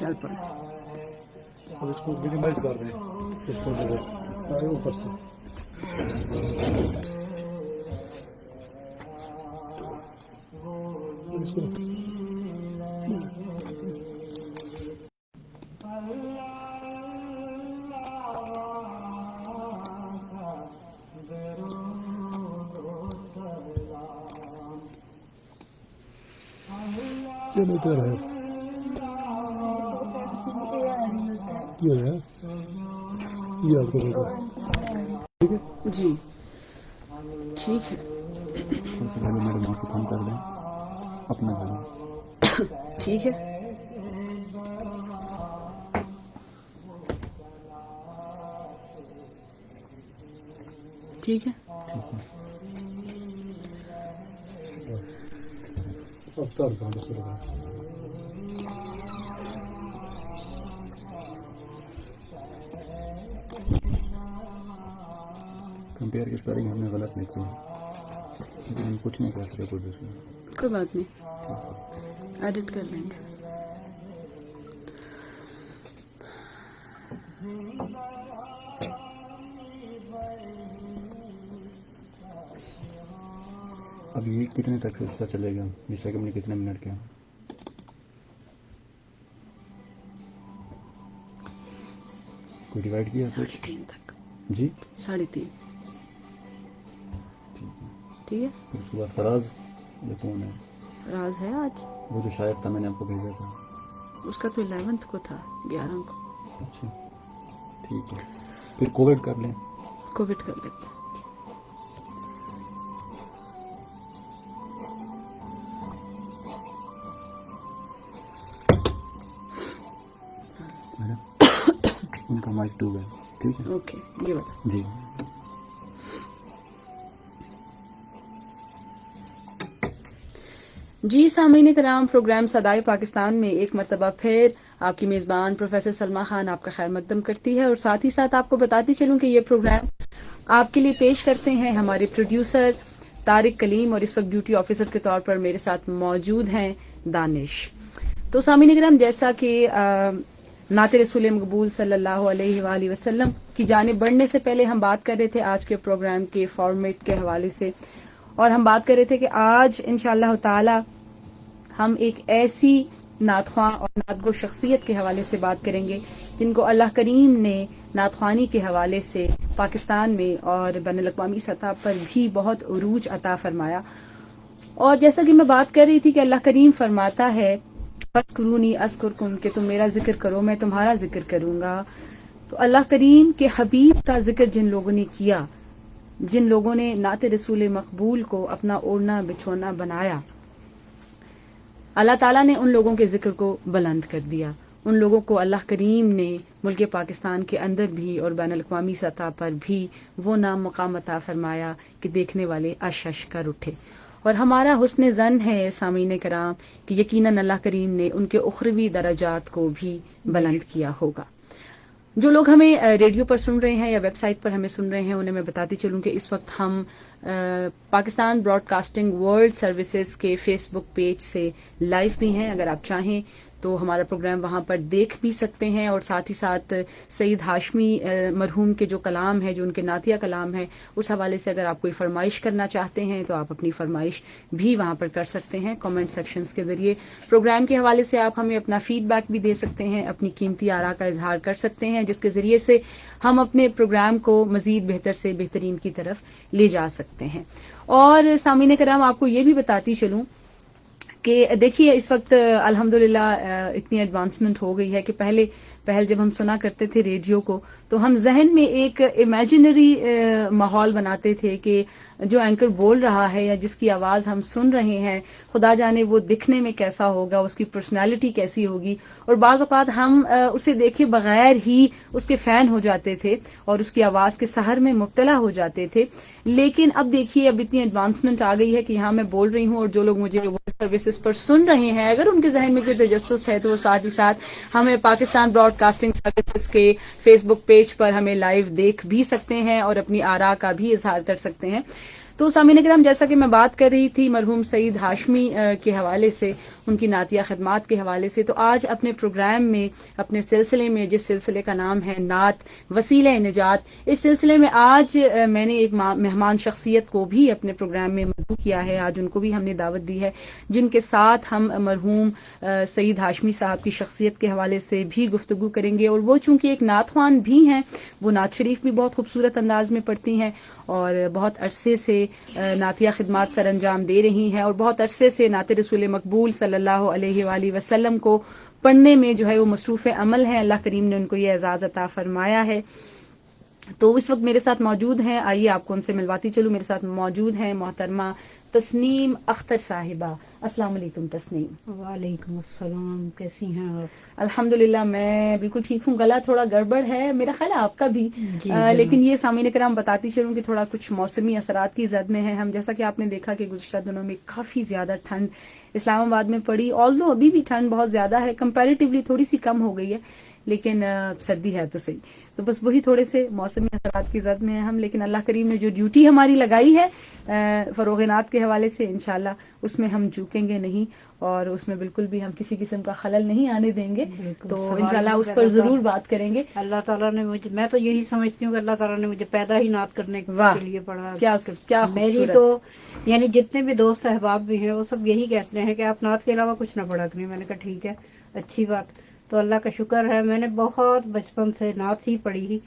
چل پڑ اب اس کو منیمائز کر دیں اس کو اوپر سے اس کو چلو ادھر ہے یہ ہے یاد کرو گا ٹھیک ہے جی ٹھیک ہے سب سے پہلے میرے ماں سے کام کر دیں اپنا گھر ٹھیک ہے ٹھیک ہے ٹھیک ہے بس اب اسٹارٹ کرو بس کرو کمپیئر کی اسپیلنگ ہم نے غلط لکھی ہے لیکن کچھ نہیں کر سکے کوئی دوسرا کوئی بات نہیں ایڈٹ کر لیں گے اب یہ کتنے تک سلسلہ چلے گا جیسا کہ ہم نے کتنے منٹ کیا کوئی ڈیوائڈ کیا کچھ 3:30 تک جی 3:30 ٹھیک ہے پھر اس کے بعد فراز یہ کون ہے راز ہے آج وہ جو شاعر تھا میں نے آپ کو بھیجا تھا اس کا تو 11 کو تھا 11 کو اچھا ٹھیک ہے پھر کووڈ کر لیں کووڈ کر لیتے ہیں میڈم ان کا مائک 2 ہے ٹھیک ہے اوکے یہ بتا جی جی سامعین کرام پروگرام صدائے پاکستان میں ایک مرتبہ پھر آپ کی میزبان پروفیسر سلمیٰ خان آپ کا خیر مقدم کرتی ہے اور ساتھ ہی ساتھ آپ کو بتاتی چلوں کہ یہ پروگرام آپ کے لیے پیش کرتے ہیں ہمارے پروڈیوسر طارق کلیم اور اس وقت ڈیوٹی آفیسر کے طور پر میرے ساتھ موجود ہیں دانش. تو سامعین کرام جیسا کہ نعت رسول مقبول صلی اللہ علیہ وآلہ وسلم کی جانب بڑھنے سے پہلے ہم بات کر رہے تھے آج کے پروگرام کے فارمیٹ کے حوالے سے اور ہم بات کر رہے تھے کہ آج انشاءاللہ تعالی ہم ایک ایسی نعت خواں اور نعت گو شخصیت کے حوالے سے بات کریں گے جن کو اللہ کریم نے نعت خوانی کے حوالے سے پاکستان میں اور بین الاقوامی سطح پر بھی بہت عروج عطا فرمایا. اور جیسا کہ میں بات کر رہی تھی کہ اللہ کریم فرماتا ہے فَاذْكُرُونِی أَذْكُرْكُمْ کہ تم میرا ذکر کرو میں تمہارا ذکر کروں گا. تو اللہ کریم کے حبیب کا ذکر جن لوگوں نے کیا جن لوگوں نے نعت رسول مقبول کو اپنا اوڑھنا بچھونا بنایا اللہ تعالیٰ نے ان لوگوں کے ذکر کو بلند کر دیا. ان لوگوں کو اللہ کریم نے ملک پاکستان کے اندر بھی اور بین الاقوامی سطح پر بھی وہ نام مقام عطا فرمایا کہ دیکھنے والے اش اش کر اٹھے. اور ہمارا حسن ظن ہے سامعین کرام کہ یقیناً اللہ کریم نے ان کے اخروی درجات کو بھی بلند کیا ہوگا. جو لوگ ہمیں ریڈیو پر سن رہے ہیں یا ویب سائٹ پر ہمیں سن رہے ہیں انہیں میں بتاتی چلوں کہ اس وقت ہم Pakistan broadcasting world services کے فیس بک پیج سے لائیو بھی ہیں. اگر آپ چاہیں تو ہمارا پروگرام وہاں پر دیکھ بھی سکتے ہیں اور ساتھ ہی ساتھ سید ہاشمی مرحوم کے جو کلام ہے جو ان کے نعتیہ کلام ہے اس حوالے سے اگر آپ کوئی فرمائش کرنا چاہتے ہیں تو آپ اپنی فرمائش بھی وہاں پر کر سکتے ہیں کامنٹ سیکشنز کے ذریعے. پروگرام کے حوالے سے آپ ہمیں اپنا فیڈ بیک بھی دے سکتے ہیں اپنی قیمتی آراء کا اظہار کر سکتے ہیں جس کے ذریعے سے ہم اپنے پروگرام کو مزید بہتر سے بہترین کی طرف لے جا سکتے ہیں. اور سامعین کرام آپ کو یہ بھی بتاتی چلوں کہ دیکھیے اس وقت الحمدللہ اتنی ایڈوانسمنٹ ہو گئی ہے کہ پہل جب ہم سنا کرتے تھے ریڈیو کو تو ہم ذہن میں ایک امیجنری ماحول بناتے تھے کہ جو اینکر بول رہا ہے یا جس کی آواز ہم سن رہے ہیں خدا جانے وہ دکھنے میں کیسا ہوگا اس کی پرسنالٹی کیسی ہوگی اور بعض اوقات ہم اسے دیکھے بغیر ہی اس کے فین ہو جاتے تھے اور اس کی آواز کے سحر میں مبتلا ہو جاتے تھے. لیکن اب دیکھیے اب اتنی ایڈوانسمنٹ آ گئی ہے کہ یہاں میں بول رہی ہوں اور جو لوگ مجھے سروسز پر سن رہے ہیں اگر ان کے ذہن میں کوئی تجسس ہے تو وہ ساتھ ہی ساتھ ہمیں پاکستان براڈ کاسٹنگ سروسز کے فیس بک پیج پر ہمیں لائیو دیکھ بھی سکتے ہیں اور اپنی آراء کا بھی اظہار کر سکتے ہیں. تو سامعین کرام، جیسا کہ میں بات کر رہی تھی مرحوم سعید ہاشمی کے حوالے سے، ان کی نعتیہ خدمات کے حوالے سے، تو آج اپنے پروگرام میں، اپنے سلسلے میں، جس سلسلے کا نام ہے نعت وسیلہ نجات، اس سلسلے میں آج میں نے ایک مہمان شخصیت کو بھی اپنے پروگرام میں مدعو کیا ہے. آج ان کو بھی ہم نے دعوت دی ہے، جن کے ساتھ ہم مرحوم سعید ہاشمی صاحب کی شخصیت کے حوالے سے بھی گفتگو کریں گے. اور وہ چونکہ ایک نعت خوان بھی ہیں، وہ نعت شریف بھی بہت خوبصورت انداز میں پڑھتی ہیں اور بہت عرصے سے نعتیہ خدمات سر انجام دے رہی ہیں، اور بہت عرصے سے نعت رسول مقبول صلی اللہ علیہ وآلہ وسلم کو پڑھنے میں جو ہے وہ مصروف عمل ہے. اللہ کریم نے ان کو یہ اعزاز عطا فرمایا ہے. تو اس وقت میرے ساتھ موجود ہیں، آئیے آپ کو ان سے ملواتی چلوں. میرے ساتھ موجود ہیں محترمہ تسنیم اختر صاحبہ. السلام علیکم تسنیم. وعلیکم السلام، کیسی ہیں آپ؟ الحمدللہ میں بالکل ٹھیک ہوں. گلا تھوڑا گڑبڑ ہے، میرا خیال ہے آپ کا بھی، جی لیکن یہ سامعین کرام بتاتی چلوں کہ تھوڑا کچھ موسمی اثرات کی زد میں ہے ہم. جیسا کہ آپ نے دیکھا کہ گزشتہ دنوں میں کافی زیادہ ٹھنڈ اسلام آباد میں پڑی، آلدو ابھی بھی ٹھنڈ بہت زیادہ ہے، کمپیریٹیولی تھوڑی سی کم ہو گئی ہے، لیکن سردی ہے تو صحیح. تو بس وہی تھوڑے سے موسمی اثرات کی زد میں ہیں ہم، لیکن اللہ کریم نے جو ڈیوٹی ہماری لگائی ہے فروغ نعت کے حوالے سے، انشاءاللہ اس میں ہم چوکیں گے نہیں، اور اس میں بالکل بھی ہم کسی قسم کا خلل نہیں آنے دیں گے. تو انشاءاللہ اس پر ضرور بات کریں گے. اللہ تعالیٰ نے مجھے، میں تو یہی سمجھتی ہوں کہ اللہ تعالیٰ نے مجھے پیدا ہی نعت کرنے واہ، کے لیے پڑھا. کیا میری خوبصورت. تو یعنی جتنے بھی دوست احباب بھی ہیں وہ سب یہی کہتے ہیں کہ آپ نعت کے علاوہ کچھ نہ پڑھا کریں. میں نے کہا ٹھیک ہے، اچھی بات. تو اللہ کا شکر ہے، میں نے بہت بچپن سے نعت ہی پڑھی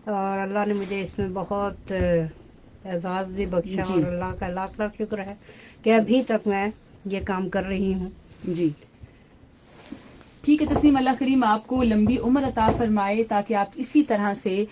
اور اللہ نے مجھے اس میں بہت اعزاز بھی بخشا، جی. اور اللہ کا لاکھ لاکھ شکر ہے کہ ابھی تک میں یہ کام کر رہی ہوں. جی ٹھیک ہے تسنیم، اللہ کریم آپ کو لمبی عمر عطا فرمائے تاکہ آپ اسی طرح سے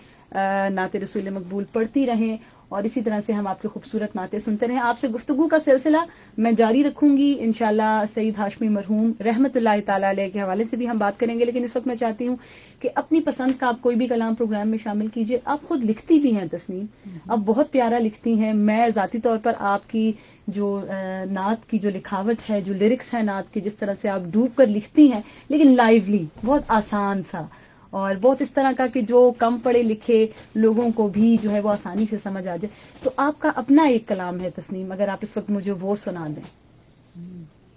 نعت رسول مقبول پڑھتی رہیں اور اسی طرح سے ہم آپ کے خوبصورت نعتیں سنتے رہیں. آپ سے گفتگو کا سلسلہ میں جاری رکھوں گی انشاءاللہ. سعید ہاشمی مرحوم رحمت اللہ تعالی علیہ کے حوالے سے بھی ہم بات کریں گے، لیکن اس وقت میں چاہتی ہوں کہ اپنی پسند کا آپ کوئی بھی کلام پروگرام میں شامل کیجئے. آپ خود لکھتی بھی ہیں تسنیم، آپ بہت پیارا لکھتی ہیں. میں ذاتی طور پر آپ کی جو نعت کی جو لکھاوٹ ہے، جو لیرکس ہیں نعت کی، جس طرح سے آپ ڈوب کر لکھتی ہیں لیکن لائیولی، بہت آسان سا اور بہت اس طرح کا کہ جو کم پڑھے لکھے لوگوں کو بھی جو ہے وہ آسانی سے سمجھ آ جائے. تو آپ کا اپنا ایک کلام ہے تسنیم، اگر آپ اس وقت مجھے وہ سنا دیں.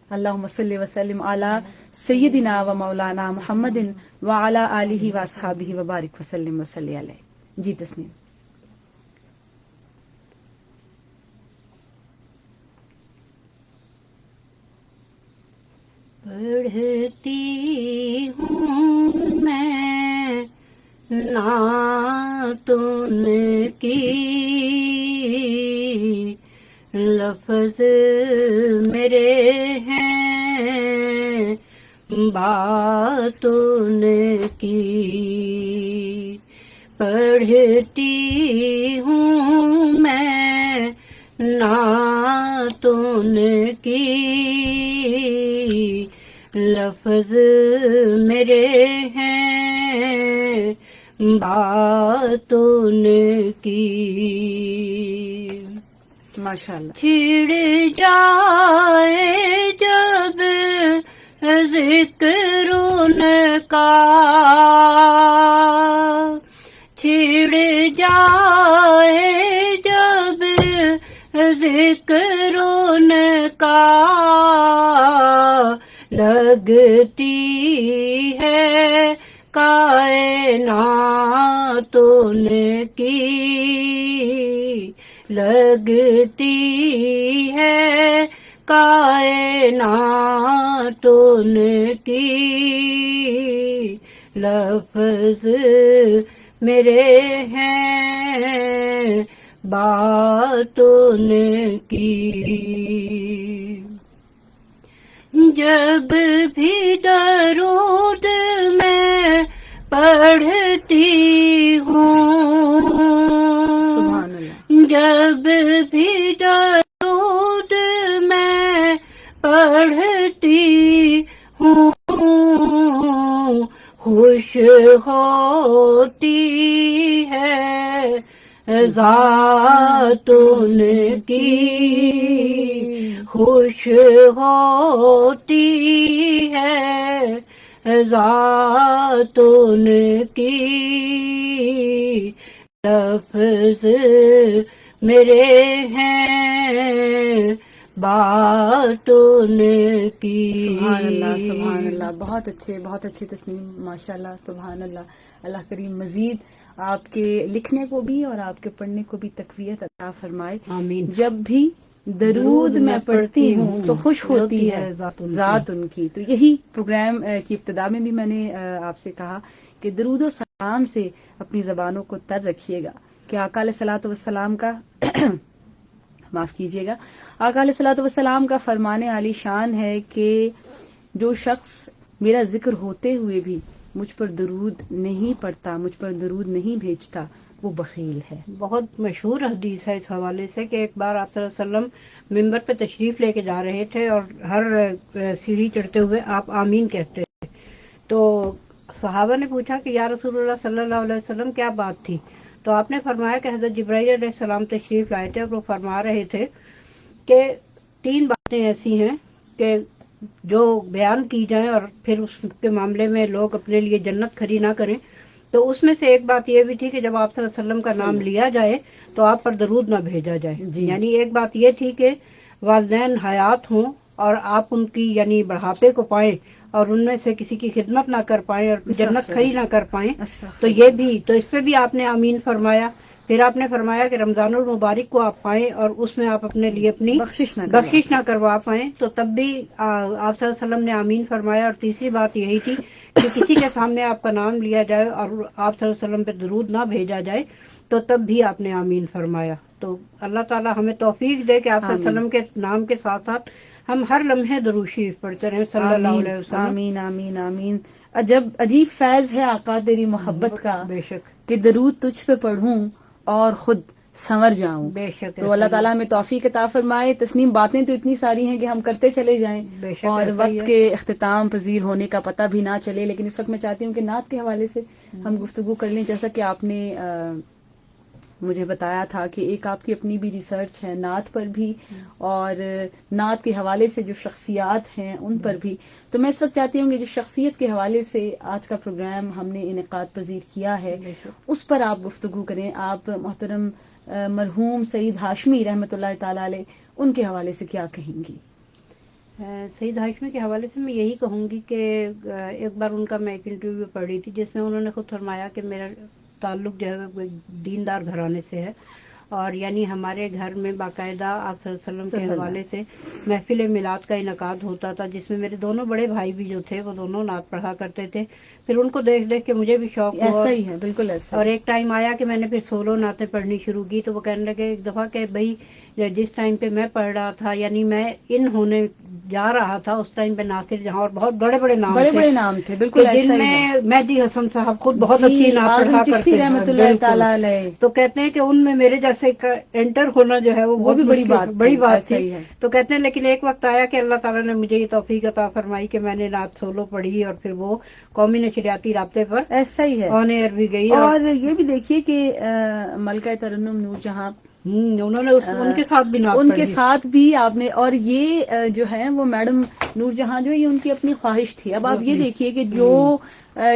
اللہم صلی وسلم علی سیدنا و مولانا محمد وعلی آلہ واصحابہ وبارک وسلم وصلی علیہ. جی تسنیم. پڑھتی ہوں میں نعت ان کی، لفظ میرے ہیں بات ان کی. پڑھتی ہوں میں نعت ان کی، لفظ میرے ہیں بات ان کی. ماشاءاللہ. چھڑ جائے جب ذکر ان کا، چھڑ جائے جب ذکر ان کا، لگتی ہے کائنات ان کی، لگتی ہے کائنات ان کی. لفظ میرے ہیں بات ان کی. جب بھی درود میں پڑھتی ہوں، سبحان اللہ. جب بھی درود میں پڑھتی ہوں، خوش ہوتی ہے ذات ان کی، خوش ہوتی ہے ذات ان کی. لفظ میرے ہیں باتوں کی. سبحان اللہ سبحان اللہ، بہت اچھے تسنیم، ماشاء اللہ سبحان اللہ. اللہ کریم مزید آپ کے لکھنے کو بھی اور آپ کے پڑھنے کو بھی تقویت عطا فرمائے. آمین. جب بھی درود میں پڑھتی ہوں تو خوش ہوتی ہے ذات ان کی. تو یہی پروگرام کی ابتدا میں بھی میں نے آپ سے کہا کہ درود و سلام سے اپنی زبانوں کو تر رکھیے گا کہ آقا علیہ الصلوۃ والسلام کا معاف کیجیے گا، آقا علیہ الصلوۃ والسلام کا فرمان عالی شان ہے کہ جو شخص میرا ذکر ہوتے ہوئے بھی مجھ پر درود نہیں پڑھتا، مجھ پر درود نہیں بھیجتا، وہ بخیل ہے. بہت مشہور حدیث ہے اس حوالے سے کہ ایک بار آپ صلی اللہ علیہ وسلم ممبر پہ تشریف لے کے جا رہے تھے اور ہر سیڑھی چڑھتے ہوئے آپ آمین کہتے تھے. تو صحابہ نے پوچھا کہ یا رسول اللہ صلی اللہ علیہ وسلم کیا بات تھی؟ تو آپ نے فرمایا کہ حضرت جبرائیل علیہ السلام تشریف لائے تھے اور وہ فرما رہے تھے کہ 3 باتیں ایسی ہیں کہ جو بیان کی جائیں اور پھر اس کے معاملے میں لوگ اپنے لیے جنت کھڑی نہ کریں. تو اس میں سے ایک بات یہ بھی تھی کہ جب آپ صلی اللہ علیہ وسلم کا نام لیا جائے تو آپ پر درود نہ بھیجا جائے. یعنی ایک بات یہ تھی کہ والدین حیات ہوں اور آپ ان کی یعنی بڑھاپے کو پائیں اور ان میں سے کسی کی خدمت نہ کر پائیں اور جنت کھڑی نہ کر پائیں. تو یہ بھی، تو اس پہ بھی آپ نے آمین فرمایا. پھر آپ نے فرمایا کہ رمضان المبارک کو آپ پائیں اور اس میں آپ اپنے لیے اپنی بخشش نہ کروا پائیں. تو تب بھی آپ صلی اللہ علیہ وسلم نے آمین فرمایا. اور تیسری بات یہی تھی کہ کسی کے سامنے آپ کا نام لیا جائے اور آپ صلی اللہ علیہ وسلم پہ درود نہ بھیجا جائے تو تب بھی آپ نے آمین فرمایا. تو اللہ تعالی ہمیں توفیق دے کہ آپ صلی اللہ علیہ وسلم کے نام کے ساتھ ساتھ ہم ہر لمحے درود شریف پڑھتے رہیں صلی اللہ علیہ وسلم. آمین آمین آمین. عجیب فیض ہے آقا تیری محبت کا، بے شک کہ درود تجھ پہ پڑھوں اور خود سنور جاؤں. بے شک. تو اللہ تعالیٰ ہمیں توفیق عطا فرمائے. تسنیم باتیں تو اتنی ساری ہیں کہ ہم کرتے چلے جائیں اور وقت کے اختتام پذیر ہونے کا پتہ بھی نہ چلے. لیکن اس وقت میں چاہتی ہوں کہ نعت کے حوالے سے ہم گفتگو کر لیں. جیسا کہ آپ نے مجھے بتایا تھا کہ ایک آپ کی اپنی بھی ریسرچ ہے نعت پر بھی اور نعت کے حوالے سے جو شخصیات ہیں ان پر بھی. تو میں اس وقت چاہتی ہوں کہ جو شخصیت کے حوالے سے آج کا پروگرام ہم نے انعقاد پذیر کیا ہے اس پر آپ گفتگو کریں. آپ محترم مرحوم سعید ہاشمی رحمۃ اللہ تعالی علیہ ان کے حوالے سے کیا کہیں گی؟ سعید ہاشمی کے حوالے سے میں یہی کہوں گی کہ ایک بار ان کا میں ایک انٹرویو پڑھ رہی تھی جس میں انہوں نے خود فرمایا کہ میرا تعلق جو ہے دیندار گھرانے سے ہے اور یعنی ہمارے گھر میں باقاعدہ آپ صلی اللہ علیہ وسلم کے حوالے سے محفل میلاد کا انعقاد ہوتا تھا جس میں میرے دونوں بڑے بھائی بھی جو تھے وہ دونوں نعت پڑھا کرتے تھے. پھر ان کو دیکھ دیکھ کے مجھے بھی شوق ہوا. ایسا ہی ہے، بالکل ایسا. اور ایک ٹائم آیا کہ میں نے پھر سولو نعتیں پڑھنی شروع کی تو وہ کہنے لگے ایک دفعہ کہ بھائی جس ٹائم پہ میں پڑھ رہا تھا یعنی میں ان ہونے جا رہا تھا اس ٹائم پہ ناصر جہاں اور بہت بڑے بڑے نام تھے بالکل ایسا جن میں مہدی حسن صاحب خود بہت اچھی نعت پڑھا کرتے ہیں رحمۃ اللہ تعالی علیہ. تو کہتے ہیں کہ ان میں میرے جیسے انٹر ہونا جو ہے وہ بھی بڑی بات تھی. تو کہتے ہیں لیکن ایک وقت آیا کہ اللہ تعالیٰ نے مجھے یہ توفیق عطا فرمائی کہ میں نے نعت سولو پڑھی اور پھر وہ قومی نشریاتی رابطے پر ایسا ہی ہے آن ایئر بھی گئی. اور یہ بھی دیکھیے کہ ملکہ ترنم نور جہاں انہوں نے ان کے ساتھ بھی ان کے ساتھ بھی آپ نے، اور یہ جو ہے وہ میڈم نور جہاں جو یہ ان کی اپنی خواہش تھی. اب آپ یہ دیکھیے کہ جو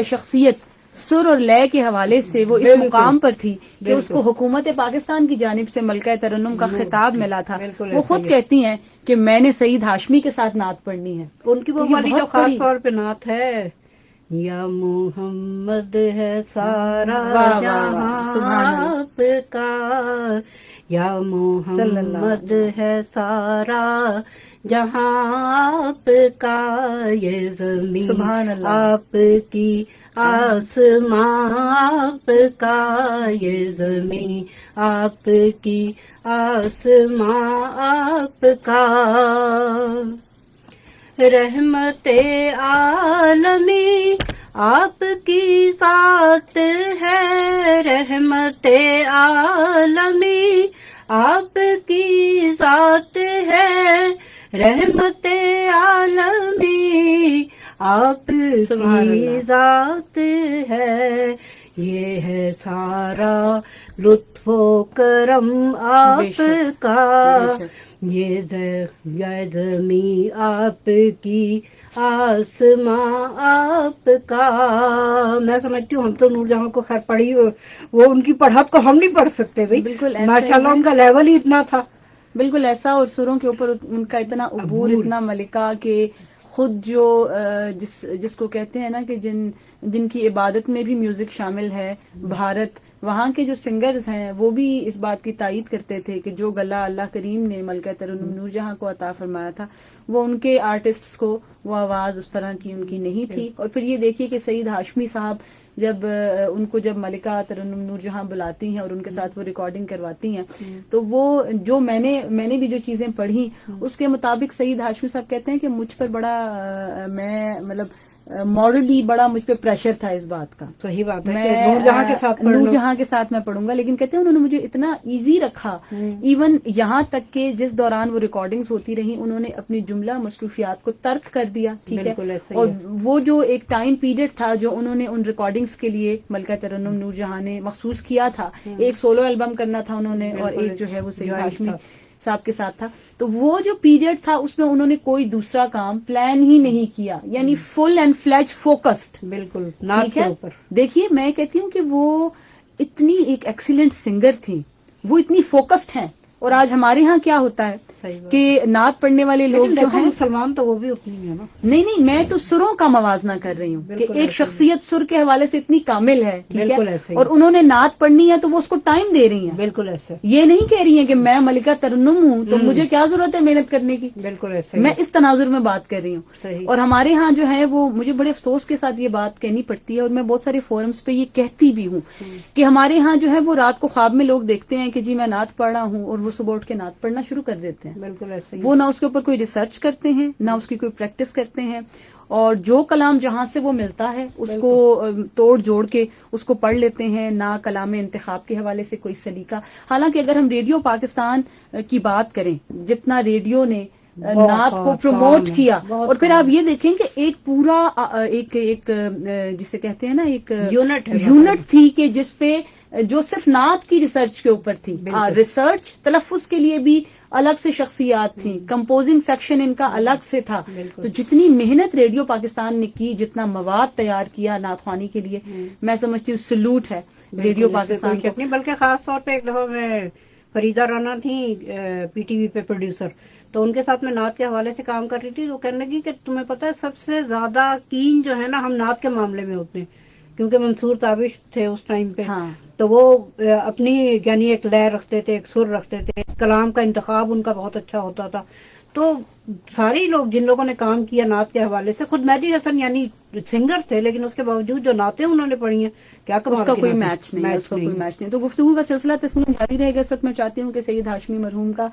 شخصیت سر اور لے کے حوالے سے وہ اس مقام پر تھی کہ اس کو حکومت پاکستان کی جانب سے ملکہ ترنم کا خطاب ملا تھا، وہ خود کہتی ہیں کہ میں نے سعید ہاشمی کے ساتھ نعت پڑھنی ہے. ان کی وہ والی جو خاص طور پہ نعت ہے یا محمد ہے سارا جہاں آپ کا، یا محمد ہے سارا جہاں آپ کا، یہ زمین آپ کی آسمان آپ کا، یہ زمین آپ کی آسمان آپ کا، رحمت عالمی آپ کی ذات ہے، رحمت عالمی آپ کی ذات ہے، رحمت عالمی آپ کی ذات ہے، یہ ہے سارا لطف و کرم آپ کا، یہ زمین آپ کی آسماں آپ کا. میں سمجھتی ہوں ہم تو نور جہاں کو خیر پڑھی وہ ان کی پڑھت کو ہم نہیں پڑھ سکتے بھائی. بالکل ایسا ہی ماشاءاللہ ہے. ان کا لیول ہی اتنا تھا. بالکل ایسا، اور سروں کے اوپر ان کا اتنا عبور، اتنا ملکہ کہ خود جو جس کو کہتے ہیں نا کہ جن کی عبادت میں بھی میوزک شامل ہے، بھارت، وہاں کے جو سنگرز ہیں وہ بھی اس بات کی تائید کرتے تھے کہ جو گلہ اللہ کریم نے ملکہ ترنم نور جہاں کو عطا فرمایا تھا وہ ان کے آرٹسٹس کو وہ آواز اس طرح کی ان کی نہیں تھی. اور پھر یہ دیکھیے کہ سعید ہاشمی صاحب جب ان کو جب ملکہ ترنم نور جہاں بلاتی ہیں اور ان کے ساتھ وہ ریکارڈنگ کرواتی ہیں، تو وہ جو میں نے بھی جو چیزیں پڑھی اس کے مطابق سعید ہاشمی صاحب کہتے ہیں کہ مجھ پر بڑا میں مطلب مورلی بڑا مجھ پہ پریشر تھا اس بات کا. صحیح بات ہے کہ میں نور جہاں کے ساتھ پڑھ نور لو. جہاں کے ساتھ میں پڑھوں گا، لیکن کہتے ہیں انہوں نے مجھے اتنا ایزی رکھا، ایون یہاں تک کہ جس دوران وہ ریکارڈنگز ہوتی رہیں انہوں نے اپنی جملہ مصروفیات کو ترک کر دیا. ٹھیک ہے، بالکل ایسا ہی اور ہے. وہ جو ایک ٹائم پیریڈ تھا جو انہوں نے ان ریکارڈنگز کے لیے ملکہ ترنم نور جہاں نے مخصوص کیا تھا، ایک سولو البم کرنا تھا انہوں نے اور ایک جو ہے وہ سعید ہاشمی صاحب کے ساتھ تھا، تو وہ جو پیریڈ تھا اس میں انہوں نے کوئی دوسرا کام پلان ہی نہیں کیا، یعنی فل اینڈ فلیج فوکسڈ. بالکل نعت کے اوپر. دیکھیے میں کہتی ہوں کہ وہ اتنی ایک ایکسیلنٹ سنگر تھی، وہ اتنی فوکسڈ ہیں. اور آج ہمارے ہاں کیا ہوتا ہے کہ نعت پڑھنے والے لوگ جو ہیں مسلمان تو وہ بھی اتنی ہے نا. نہیں میں تو سروں کا موازنہ کر رہی ہوں کہ ایک شخصیت سر کے حوالے سے اتنی کامل ہے، ٹھیک ہے، اور انہوں نے نعت پڑھنی ہے تو وہ اس کو ٹائم دے رہی ہیں. بالکل ایسے. یہ نہیں کہہ رہی ہیں کہ میں ملکہ ترنم ہوں تو مجھے کیا ضرورت ہے محنت کرنے کی. بالکل ایسے. میں اس تناظر میں بات کر رہی ہوں. صحیح. اور ہمارے ہاں جو ہے وہ مجھے بڑے افسوس کے ساتھ یہ بات کہنی پڑتی ہے، اور میں بہت سارے فورمز پہ یہ کہتی بھی ہوں کہ ہمارے ہاں جو ہے وہ رات کو خواب میں لوگ دیکھتے ہیں کہ جی میں نعت پڑھ رہا ہوں اور وہ صبح اٹھ کے نعت پڑھنا شروع کر دیتے ہیں. بالکل ایسے. وہ نہ اس کے اوپر کوئی ریسرچ کرتے ہیں، نہ اس کی کوئی پریکٹس کرتے ہیں، اور جو کلام جہاں سے وہ ملتا ہے اس کو توڑ جوڑ کے اس کو پڑھ لیتے ہیں، نہ کلام انتخاب کے حوالے سے کوئی سلیقہ. حالانکہ اگر ہم ریڈیو پاکستان کی بات کریں، جتنا ریڈیو نے نعت کو پروموٹ کیا، اور پھر آپ یہ دیکھیں کہ ایک پورا ایک جسے کہتے ہیں نا ایک یونٹ تھی کہ جس پہ جو صرف نعت کی ریسرچ کے اوپر تھی. ریسرچ تلفظ کے لیے بھی الگ سے شخصیات تھیں، کمپوزنگ سیکشن ان کا الگ سے تھا. تو جتنی محنت ریڈیو پاکستان نے کی، جتنا مواد تیار کیا نعت خوانی کے لیے، میں سمجھتی ہوں سلوٹ ہے ریڈیو پاکستان کو. بلکہ خاص طور پہ ایک دفعہ میں فریدہ رانا تھی پی ٹی وی پہ پروڈیوسر، تو ان کے ساتھ میں نعت کے حوالے سے کام کر رہی تھی. تو کہنے لگی کہ تمہیں پتہ ہے سب سے زیادہ کین جو ہے نا ہم نعت کے معاملے میں ہوتے ہیں، کیونکہ منصور تابش تھے اس ٹائم پہ. تو وہ اپنی یعنی ایک لے رکھتے تھے، ایک سر رکھتے تھے، کلام کا انتخاب ان کا بہت اچھا ہوتا تھا. تو سارے لوگ جن لوگوں نے کام کیا نعت کے حوالے سے، خود مہدی حسن یعنی سنگر تھے لیکن اس کے باوجود جو نعتیں انہوں نے پڑھی ہیں کیا کمال. اس کا کوئی میچ نہیں ہے، اس کا کوئی میچ نہیں. تو گفتگو کا سلسلہ تسنیم جاری رہے گا. اس وقت میں چاہتی ہوں کہ سعید ہاشمی مرحوم کا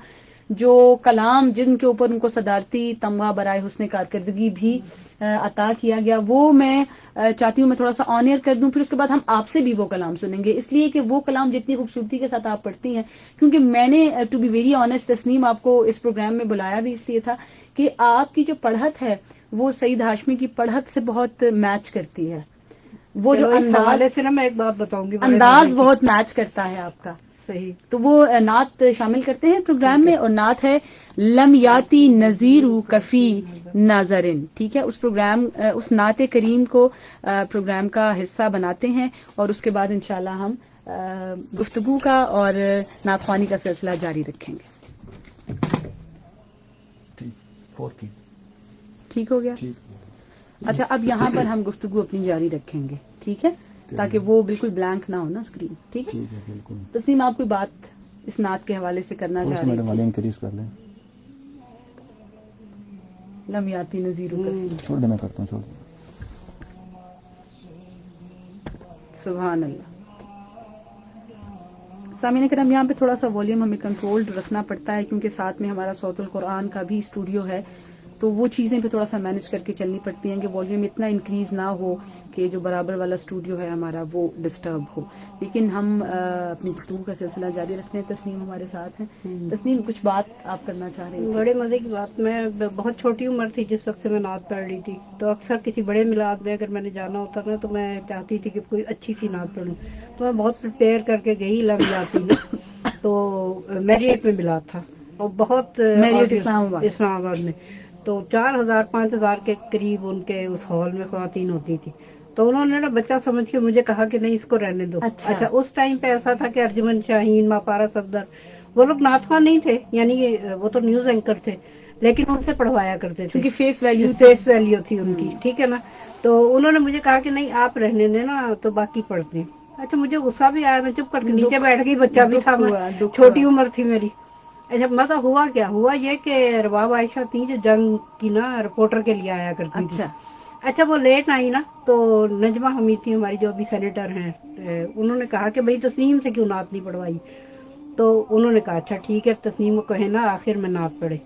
جو کلام جن کے اوپر ان کو صدارتی تمغہ برائے حسن کارکردگی بھی عطا کیا گیا، وہ میں چاہتی ہوں میں تھوڑا سا آنر کر دوں، پھر اس کے بعد ہم آپ سے بھی وہ کلام سنیں گے، اس لیے کہ وہ کلام جتنی خوبصورتی کے ساتھ آپ پڑھتی ہیں. کیونکہ میں نے to be very honest Tasneem آپ کو اس پروگرام میں بلایا بھی اس لیے تھا کہ آپ کی جو پڑھت ہے وہ سعید ہاشمی کی پڑھت سے بہت میچ کرتی ہے. وہ جو انداز سے نا میں ایک بات بتاؤں گی، انداز بہت میچ کرتا ہے آپ کا. صحیح. تو وہ نعت شامل کرتے ہیں پروگرام میں، اور نعت ہے لم یاتی نذیر کفی ناظرن. ٹھیک ہے، اس پروگرام اس نعت کریم کو پروگرام کا حصہ بناتے ہیں، اور اس کے بعد انشاءاللہ ہم گفتگو کا اور نعت خوانی کا سلسلہ جاری رکھیں گے. ٹھیک ہو گیا؟ اچھا، اب یہاں پر ہم گفتگو اپنی جاری رکھیں گے، ٹھیک ہے، تاکہ وہ بالکل بلینک نہ ہو نا اسکرین. ٹھیک ہے بالکل. تسنیم آپ کوئی بات اس نعت کے حوالے سے کرنا چاہ رہے ہیں؟ انکریز کر لیں. لم یاتی نذیر چھوڑ دیں، میں کرتا ہوں. چھوڑ دیں. سبحان اللہ. سامعین کرام، یہاں پہ تھوڑا سا والیوم ہمیں کنٹرولڈ رکھنا پڑتا ہے کیونکہ ساتھ میں ہمارا صوت القرآن کا بھی اسٹوڈیو ہے، تو وہ چیزیں پہ تھوڑا سا مینج کر کے چلنی پڑتی ہیں کہ والیوم اتنا انکریز نہ ہو کہ جو برابر والا اسٹوڈیو ہے ہمارا وہ ڈسٹرب ہو. لیکن ہم اپنی گفتگو کا سلسلہ جاری رکھتے ہیں. تسنیم ہمارے ساتھ ہیں. تسنیم، کچھ بات آپ کرنا چاہ رہے ہیں؟ بڑے مزے کی بات. میں بہت چھوٹی عمر تھی جس وقت سے میں نعت پڑھ رہی تھی، تو اکثر کسی بڑے میلاد میں اگر میں نے جانا ہوتا نا تو میں چاہتی تھی کہ کوئی اچھی سی نعت پڑھوں، تو میں بہت پریپیئر کر کے گئی. لگ جاتی نا تو میریٹ میں میلاد تھا، اور بہت میریٹ اسلام آباد میں. تو 4000-5000 کے قریب ان کے اس ہال میں خواتین ہوتی تھی. تو انہوں نے نا بچہ سمجھ کے مجھے کہا کہ نہیں اس کو رہنے دو. اچھا اس ٹائم پہ ایسا تھا کہ ارجمن شاہین، ماپارا صفدر وہ لوگ نعت خواں نہیں تھے، یعنی وہ تو نیوز اینکر تھے، لیکن ان سے پڑھوایا کرتے تھے کیونکہ فیس ویلیو تھی ان کی، ٹھیک ہے نا. تو انہوں نے مجھے کہا کہ نہیں آپ رہنے دیں نا، تو باقی پڑھتے ہیں. اچھا مجھے غصہ بھی آیا، میں چپ کر کے نیچے بیٹھ گئی، بچہ بھی تھا، چھوٹی عمر تھی میری. اچھا مزہ ہوا کیا ہوا یہ کہ رباب عائشہ تھی جو جنگ کی نا رپورٹر کے لیے آیا کرتی تھی. اچھا وہ لیٹ آئی نا، تو نجمہ حمید تھی ہماری جو ابھی سینیٹر ہیں، انہوں نے کہا کہ بھئی تسنیم سے کیوں نعت نہیں پڑھوائی. تو انہوں نے کہا اچھا ٹھیک ہے تسنیم کو کہے نا آخر میں نعت پڑھے.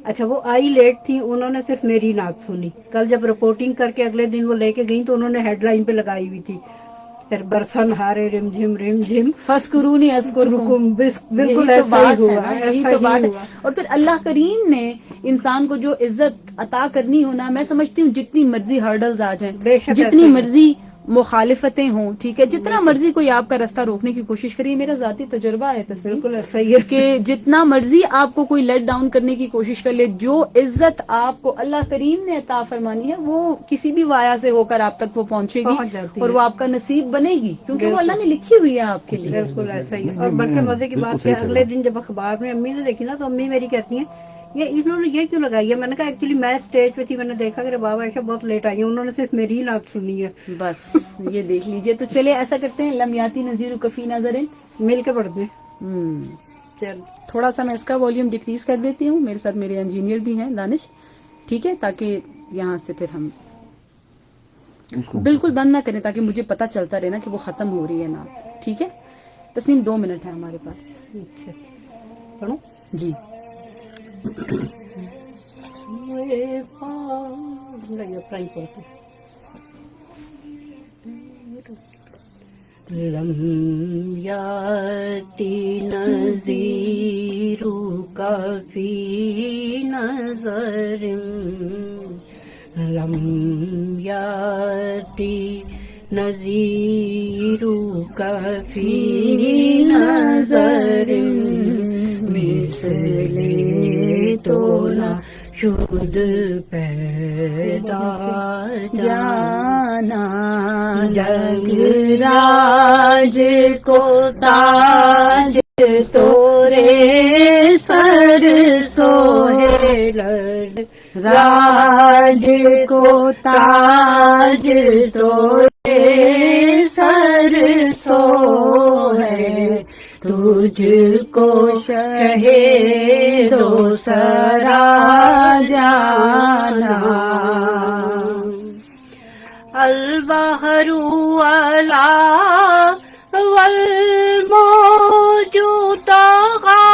اچھا وہ آئی لیٹ تھی، انہوں نے صرف میری نعت سنی. کل جب رپورٹنگ کر کے اگلے دن وہ لے کے گئی تو انہوں نے ہیڈ لائن پہ لگائی ہوئی تھی پھر برسن ہارے رم جھم فَاسْكُرُونِي أَذْكُرْكُمْ. بالکل یہی تو ایسا ہی بات ہے ہوا، نا، یہی ایسا تو ہی بات ہے. ہوا. اور پھر اللہ کریم نے انسان کو جو عزت عطا کرنی ہونا، میں سمجھتی ہوں جتنی مرضی ہرڈلز آ جائیں، بے شک جتنی ایسا ہی ہے. مرضی مخالفتیں ہوں، ٹھیک ہے، جتنا مرضی کوئی آپ کا رستہ روکنے کی کوشش کرے، میرا ذاتی تجربہ ہے تسلیم، بالکل ایسا ہی ہے کہ جتنا مرضی آپ کو کوئی لیٹ ڈاؤن کرنے کی کوشش کر لے، جو عزت آپ کو اللہ کریم نے عطا فرمانی ہے وہ کسی بھی وایا سے ہو کر آپ تک وہ پہنچے گی پہنچ جاتی اور ہے. وہ آپ کا نصیب بنے گی، کیونکہ وہ اللہ بالکل. نے لکھی ہوئی ہے آپ کے لیے. بالکل ایسا ہی ہے. اور بلکہ مزے کی بات ہے اگلے دن جب اخبار میں امی نے دیکھی نا تو امی میری کہتی ہیں یہ انہوں نے یہ کیوں لگائی ہے. میں نے کہا ایکچولی میں اسٹیج پہ تھی، میں نے دیکھا کہ بابا عائشہ بہت لیٹ آئی ہیں، انہوں نے صرف میری ہی نعت سنی ہے. بس یہ دیکھ لیجئے. تو چلے ایسا کرتے ہیں، لمیاتی نذیر کفی نظریں مل کے پڑھتے ہیں. چل تھوڑا سا میں اس کا والیوم ڈیکریز کر دیتی ہوں، میرے ساتھ میرے انجینئر بھی ہیں دانش، ٹھیک ہے، تاکہ یہاں سے پھر ہم بالکل بند نہ کریں تاکہ مجھے پتہ چلتا رہے نا کہ وہ ختم ہو رہی ہے نا. ٹھیک ہے تسنیم، 2 منٹ ہے ہمارے پاس. پڑھوں جی. لم یاتی نذیر کا فی نظر، لم یاتی نذیر کا فی نظر، مثل تو نہ شد پیدا جانا، جگ راج کو تاج تورے سر سوہے، راج کو تاج تورے سر سوہے، تجھ کو شہے دو سرا جانا. البحر ولا والموج طغى،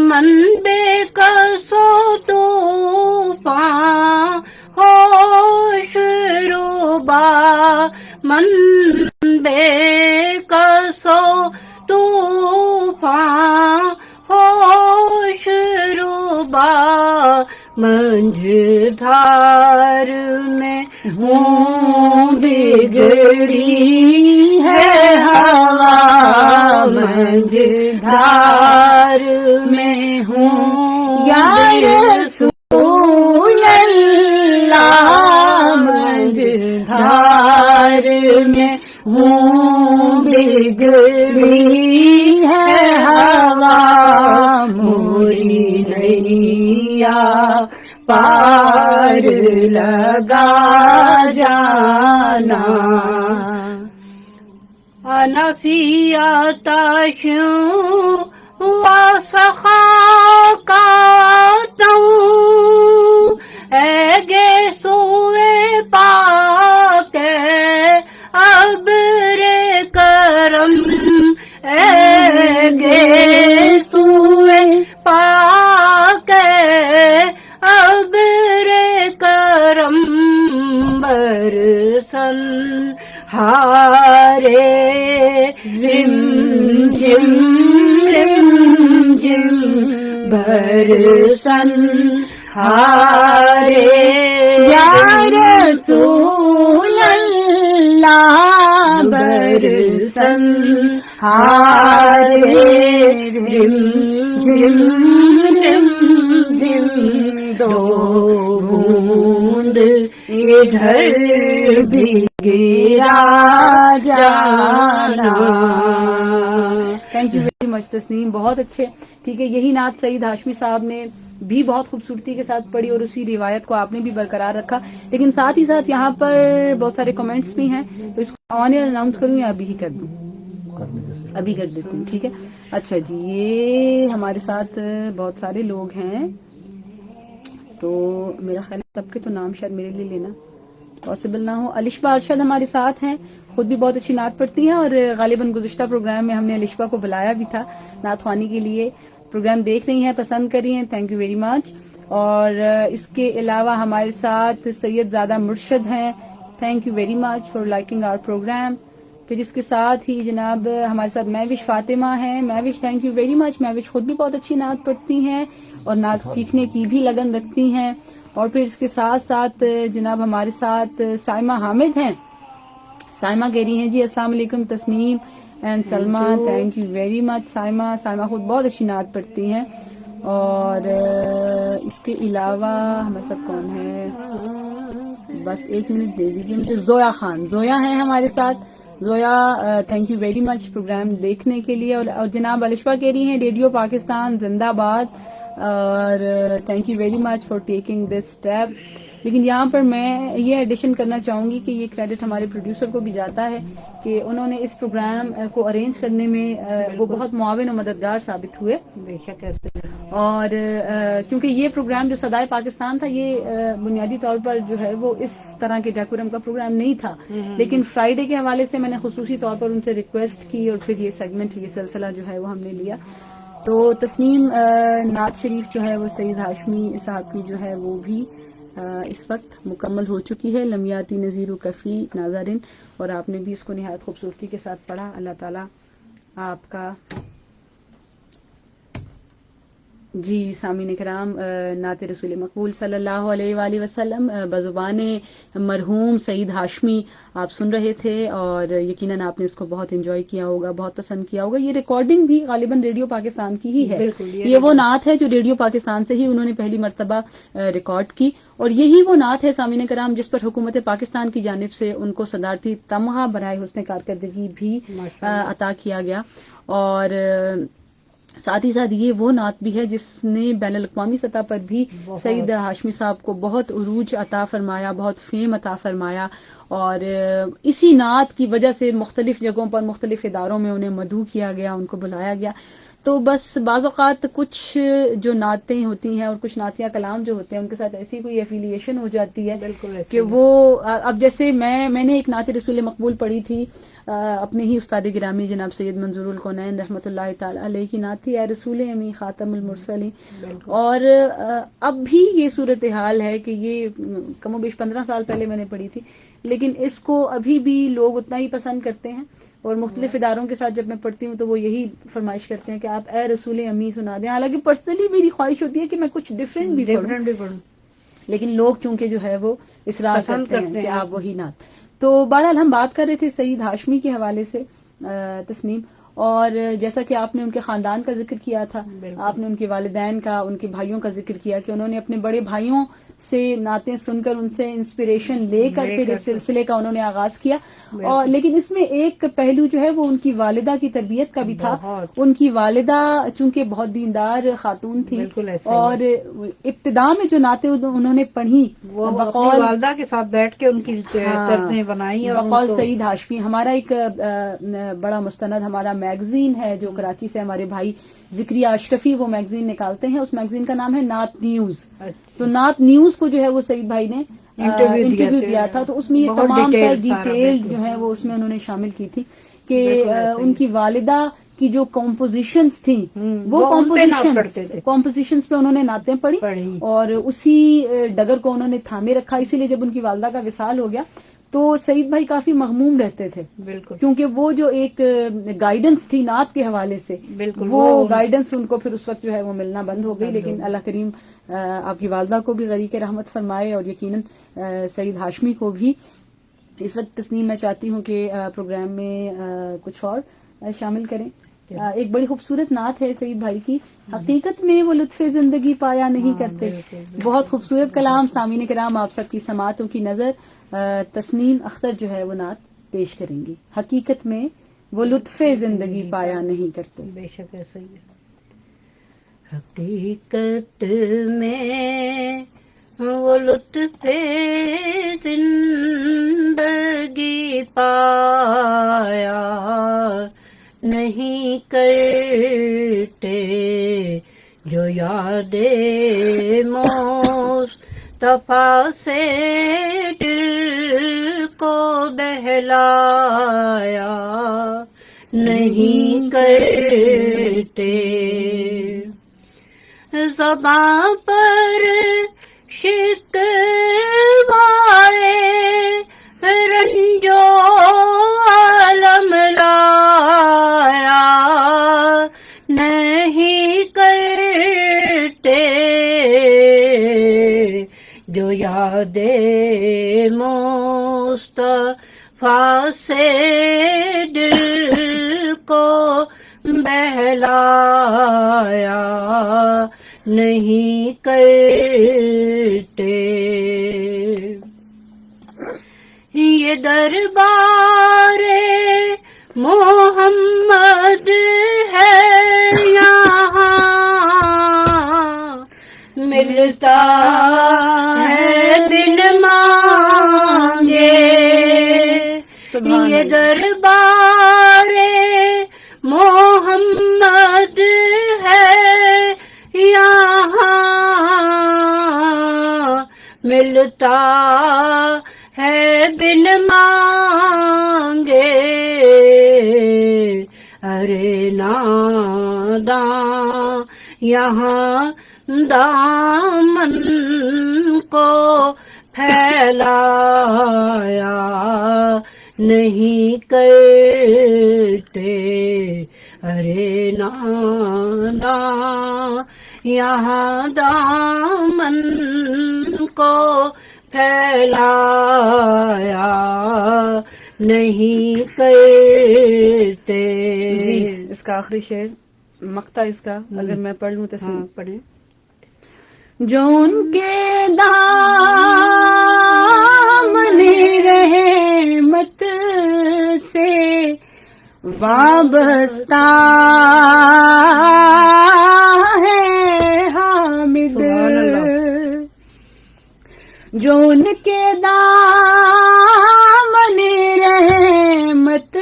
من بے کسو طوفان ہوش ربا، من بے کسو طوفان ہوش ربا، منجھ دھار میں ہوں بگڑی ہے ہوا، منجھ دھار میں ہوں یا رسول اللہ، منجھ دھار میں ہوں بگڑی ہے ہوا، موری نیا پار لگا جانا. انا فی آتش وسخا کاتوں، اے گیسوئے پاک ابر کرم، اے گیسوئے پاک ابر کرم، برسن ہارے رم جم رم جم، برسن ہارے یا رسول اللہ، برسن ہارے رم جم رم جم دو بوند ادھر بھی گرا جانا. Thank you very much Tasneem, بہت اچھے. ٹھیک ہے, یہی نعت سعید ہاشمی صاحب نے بھی بہت خوبصورتی کے ساتھ پڑھی اور اسی روایت کو آپ نے بھی برقرار رکھا. لیکن ساتھ ہی ساتھ یہاں پر بہت سارے کمنٹس بھی ہیں, تو اس کو آن ایئر اناؤنس کروں یا ابھی ہی کر دوں؟ ابھی کر دیتی ہوں. ٹھیک ہے. اچھا جی, یہ ہمارے ساتھ بہت سارے لوگ ہیں, تو میرا خیال ہے سب کے تو نام شاید میرے لیے لینا پاسبل نہ ہو. الشبہ ارشد ہمارے ساتھ ہیں, خود بھی بہت اچھی نعت پڑھتی ہیں, اور غالباً گزشتہ پروگرام میں ہم نے الشبہ کو بلایا بھی تھا نعت خوانی کے لیے. پروگرام دیکھ رہی ہیں, پسند کر رہی ہیں, تھینک یو ویری مچ. اور اس کے علاوہ ہمارے ساتھ سید زادہ مرشد ہیں, thank you very much for liking our program. پھر اس کے ساتھ ہی جناب ہمارے ساتھ مہوش فاطمہ ہیں. مہوش تھینک یو ویری مچ. مہوش خود بھی بہت اچھی نعت پڑھتی ہیں اور نعت سیکھنے کی بھی لگن رکھتی ہیں. اور پھر اس کے ساتھ ساتھ جناب ہمارے ساتھ سائمہ حامد ہیں. سائمہ کہہ رہی ہیں جی السلام علیکم Tasneem and Salma, thank you very much Saima. Saima خود بہت اچھی نعت پڑھتی ہیں. اور اس کے علاوہ ہمارے ساتھ کون ہے, بس ایک منٹ دے دیجیے مجھے. زویا خان, زویا ہیں ہمارے ساتھ. Zoya thank you very much program دیکھنے کے لیے. اور جناب الشبہ کہہ رہی ہیں ریڈیو پاکستان زندہ باد, اور thank you very much for taking this step. لیکن یہاں پر میں یہ ایڈیشن کرنا چاہوں گی کہ یہ کریڈٹ ہمارے پروڈیوسر کو بھی جاتا ہے کہ انہوں نے اس پروگرام کو ارینج کرنے میں وہ بہت معاون و مددگار ثابت ہوئے. بے شک ایسے. اور کیونکہ یہ پروگرام جو صدائے پاکستان تھا, یہ بنیادی طور پر جو ہے وہ اس طرح کے ڈیکورم کا پروگرام نہیں تھا, لیکن فرائیڈے کے حوالے سے میں نے خصوصی طور پر ان سے ریکویسٹ کی اور پھر یہ سیگمنٹ, یہ سلسلہ جو ہے وہ ہم نے لیا. تو تسنیم نعت شریف جو ہے وہ سعید ہاشمی صاحب کی جو ہے وہ بھی اس وقت مکمل ہو چکی ہے. لمیاتی نذیر و کفی ناظرین, اور آپ نے بھی اس کو نہایت خوبصورتی کے ساتھ پڑھا. اللہ تعالیٰ آپ کا. جی سامعین کرام, نعت رسول مقبول صلی اللہ علیہ وآلہ وسلم بزبان مرحوم سعید ہاشمی آپ سن رہے تھے, اور یقیناً آپ نے اس کو بہت انجوائے کیا ہوگا, بہت پسند کیا ہوگا. یہ ریکارڈنگ بھی غالباً ریڈیو پاکستان کی ہی ہے. یہ وہ نعت ہے جو ریڈیو پاکستان سے ہی انہوں نے پہلی مرتبہ ریکارڈ کی, اور یہی وہ نعت ہے سامعین کرام جس پر حکومت پاکستان کی جانب سے ان کو صدارتی تمغہ برائے حسن کارکردگی بھی عطا کیا گیا. اور ساتھ ہی ساتھ یہ وہ نعت بھی ہے جس نے بین الاقوامی سطح پر بھی سعید ہاشمی صاحب کو بہت عروج عطا فرمایا, بہت فیم عطا فرمایا. اور اسی نعت کی وجہ سے مختلف جگہوں پر مختلف اداروں میں انہیں مدعو کیا گیا, ان کو بلایا گیا. تو بس بعض اوقات کچھ جو نعتیں ہوتی ہیں اور کچھ نعتیہ کلام جو ہوتے ہیں ان کے ساتھ ایسی کوئی ایفیلیشن ہو جاتی ہے کہ وہ اب جیسے میں نے ایک نعت رسول مقبول پڑھی تھی اپنے ہی استاد گرامی جناب سید منظور الکونین رحمۃ اللہ تعالی علیہ کی نعت تھی, اے رسول امی خاتم المرسلین. اور اب بھی یہ صورتحال ہے کہ یہ کم و بیش 15 سال پہلے میں نے پڑھی تھی, لیکن اس کو ابھی بھی لوگ اتنا ہی پسند کرتے ہیں. اور مختلف اداروں کے ساتھ جب میں پڑھتی ہوں تو وہ یہی فرمائش کرتے ہیں کہ آپ اے رسول امی سنا دیں. حالانکہ پرسنلی میری خواہش ہوتی ہے کہ میں کچھ ڈفرینٹ بھی پڑھوں, لیکن لوگ چونکہ جو ہے وہ اصرار کرتے ہیں کہ آپ وہی نعت. تو بہرحال ہم بات کر رہے تھے سعید ہاشمی کے حوالے سے تسنیم, اور جیسا کہ آپ نے ان کے خاندان کا ذکر کیا تھا, آپ نے ان کے والدین کا, ان کے بھائیوں کا ذکر کیا کہ انہوں نے اپنے بڑے بھائیوں سے نعتیں سن کر ان سے انسپریشن لے کر پھر اس سلسلے کا انہوں نے آغاز کیا. اور لیکن اس میں ایک پہلو جو ہے وہ ان کی والدہ کی تربیت کا بھی تھا. ان کی والدہ چونکہ بہت دیندار خاتون تھی, اور ابتدا میں جو نعتیں انہوں نے پڑھی بقول والدہ کے ساتھ بیٹھ کے ان کی طرزیں بنائی, بقول سعید ہاشمی. ہمارا ایک بڑا مستند ہمارا میگزین ہے جو کراچی سے ہمارے بھائی ذکریہ اشرفی وہ میگزین نکالتے ہیں, اس میگزین کا نام ہے نعت نیوز. تو نعت نیوز کو جو ہے وہ سعید بھائی نے انٹرویو دیا تھا, تو اس میں یہ تمام تر ڈیٹیل جو ہے وہ اس میں انہوں نے شامل کی تھی کہ ان کی والدہ کی جو کمپوزیشنز تھیں وہ کمپوزیشنز پہ انہوں نے نعتیں پڑھی اور اسی ڈگر کو انہوں نے تھامے رکھا. اسی لیے جب ان کی والدہ کا وصال ہو گیا تو سعید بھائی کافی مغموم رہتے تھے, کیونکہ وہ جو ایک گائیڈنس تھی نعت کے حوالے سے, وہ گائیڈنس ان کو پھر اس وقت جو ہے وہ ملنا بند ہو گئی. لیکن اللہ کریم آپ کی والدہ کو بھی غریق رحمت فرمائے, اور یقیناً سعید ہاشمی کو بھی. اس وقت تسنیم میں چاہتی ہوں کہ پروگرام میں کچھ اور شامل کریں. ایک بڑی خوبصورت نعت ہے سعید بھائی کی، حقیقت میں وہ لطف زندگی پایا نہیں کرتے. بہت خوبصورت کلام. سامعین کرام، آپ سب کی سماعتوں کی نظر تسنیم اختر جو ہے وہ نعت پیش کریں گی. حقیقت میں وہ لطف زندگی پایا نہیں کرتے. بے شک ایسا ہی ہے. حقیقت میں وہ لطف زندگی پایا نہیں کرتے جو یاد مصطفیٰ سے دل کو بہلایا نہیں کرتے. زباں پر شکوائے رنجو عالم لایا نہیں کرتے جو یاد مصطفیٰ سے دل کو بہلایا نہیں کرتے. یہ دربار محمد ہے یہاں ملتا ہے بن مانگے. یہ دربار محمد ہے یہاں ملتا ہے بن مانگے. ارے ناداں یہاں دامن کو پھیلایا نہیں کرتے. ارے نانا یہاں دامن کو پھیلایا نہیں کرتے. جی اس کا آخری شعر مقطع اس کا اگر میں پڑھ لوں تو پڑھیں. جو ان کے دامن رحمت سے وابستہ ہے حامد، جو ان کے دامن رحمت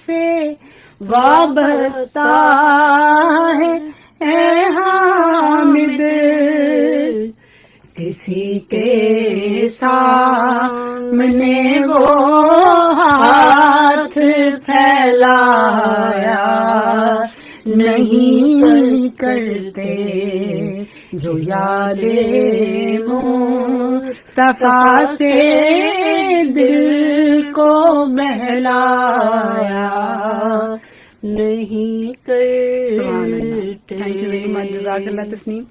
سے وابستہ ہے حامد. کسی کے سامنے وہ ہاتھ پھیلایا نہیں کرتے جو یاد مصطفیٰ سے دل کو بہلایا نہیں کرتے. تھینک یو ویری مچ. جزاک اللہ تسنیم.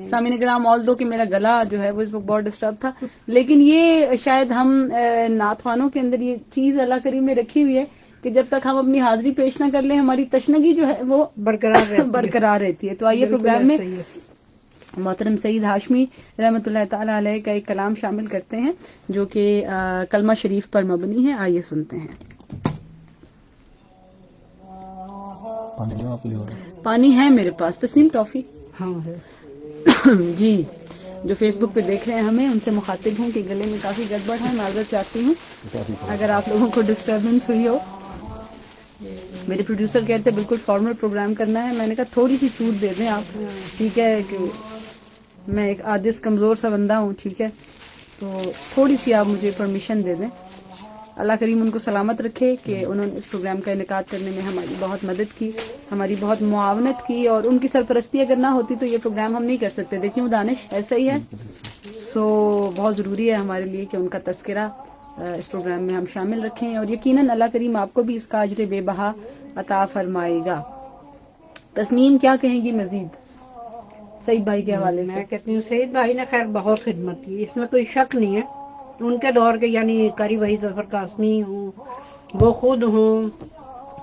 سامعین کرام، آل دو کہ میرا گلا جو ہے وہ اس وقت بہت ڈسٹرب تھا، لیکن یہ شاید ہم نعت خوانوں کے اندر یہ چیز اللہ کریم میں رکھی ہوئی ہے کہ جب تک ہم اپنی حاضری پیش نہ کر لیں ہماری تشنگی جو ہے وہ برقرار رہتی ہے. تو آئیے پروگرام میں محترم سعید ہاشمی رحمۃ اللہ تعالی علیہ کا ایک کلام شامل کرتے ہیں جو کہ کلمہ شریف پر مبنی ہے. آئیے سنتے ہیں. پانی ہے میرے پاس. تسنیم ٹافی. ہاں ہے. جی جو فیس بک پہ دیکھ رہے ہیں ہمیں ان سے مخاطب ہوں کہ گلے میں کافی گڑبڑ ہے، معذرت چاہتی ہوں اگر آپ لوگوں کو ڈسٹربنس ہوئی ہو. میرے پروڈیوسر کہتے ہیں بالکل فارمل پروگرام کرنا ہے. میں نے کہا تھوڑی سی چھوٹ دے دیں آپ. ٹھیک ہے کہ میں ایک عاجز کمزور سا بندہ ہوں، ٹھیک ہے، تو تھوڑی سی آپ مجھے پرمیشن دے دیں. اللہ کریم ان کو سلامت رکھے کہ انہوں نے اس پروگرام کا انعقاد کرنے میں ہماری بہت مدد کی، ہماری بہت معاونت کی، اور ان کی سرپرستی اگر نہ ہوتی تو یہ پروگرام ہم نہیں کر سکتے. دیکھیے دانش ایسا ہی ہے. سو بہت ضروری ہے ہمارے لیے کہ ان کا تذکرہ اس پروگرام میں ہم شامل رکھیں، اور یقیناً اللہ کریم آپ کو بھی اس کا اجر بے بہا عطا فرمائے گا. تسنیم کیا کہیں گی مزید سعید بھائی کے حوالے سے؟ میں کہتی ہوں سعید بھائی نے خیر بہت خدمت کی، اس میں کوئی شک نہیں ہے. ان کے دور کے یعنی قاری وحید ظفر قاسمی ہوں، وہ خود ہوں،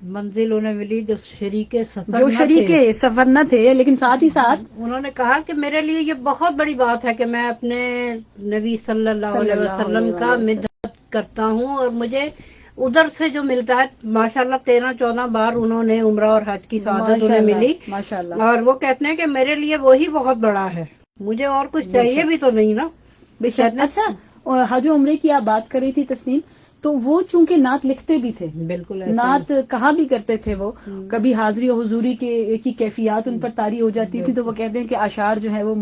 منزل انہیں ملی جو شریک سفر جو نہ شریک تھے. سفر نہ تھے لیکن ساتھ ہی ساتھ انہوں نے کہا کہ میرے لیے یہ بہت بڑی بات ہے کہ میں اپنے نبی صلی اللہ صلی علیہ اللہ وسلم علیہ کا وسلم مدحت کرتا ہوں، اور مجھے ادھر سے جو ملتا ہے ماشاءاللہ 13-14 بار انہوں نے عمرہ اور حج کی سعادت ماشاء انہیں اللہ ملی، ماشاء اللہ. اور وہ کہتے ہیں کہ میرے لیے وہی بہت بڑا ہے، مجھے اور کچھ بے چاہیے شک بھی تو نہیں نا. بے شک. کہتے ہیں اچھا، حج و عمرے کی آپ بات کر رہی تھی تسنیم، تو وہ چونکہ نعت لکھتے بھی تھے، بالکل ایسے ہی. نعت کہا بھی کرتے تھے وہ، کبھی حاضری و حضوری کی کیفیات ان پر طاری ہو جاتی تھی تو وہ کہتے ہیں کہ اشعار جو ہے وہ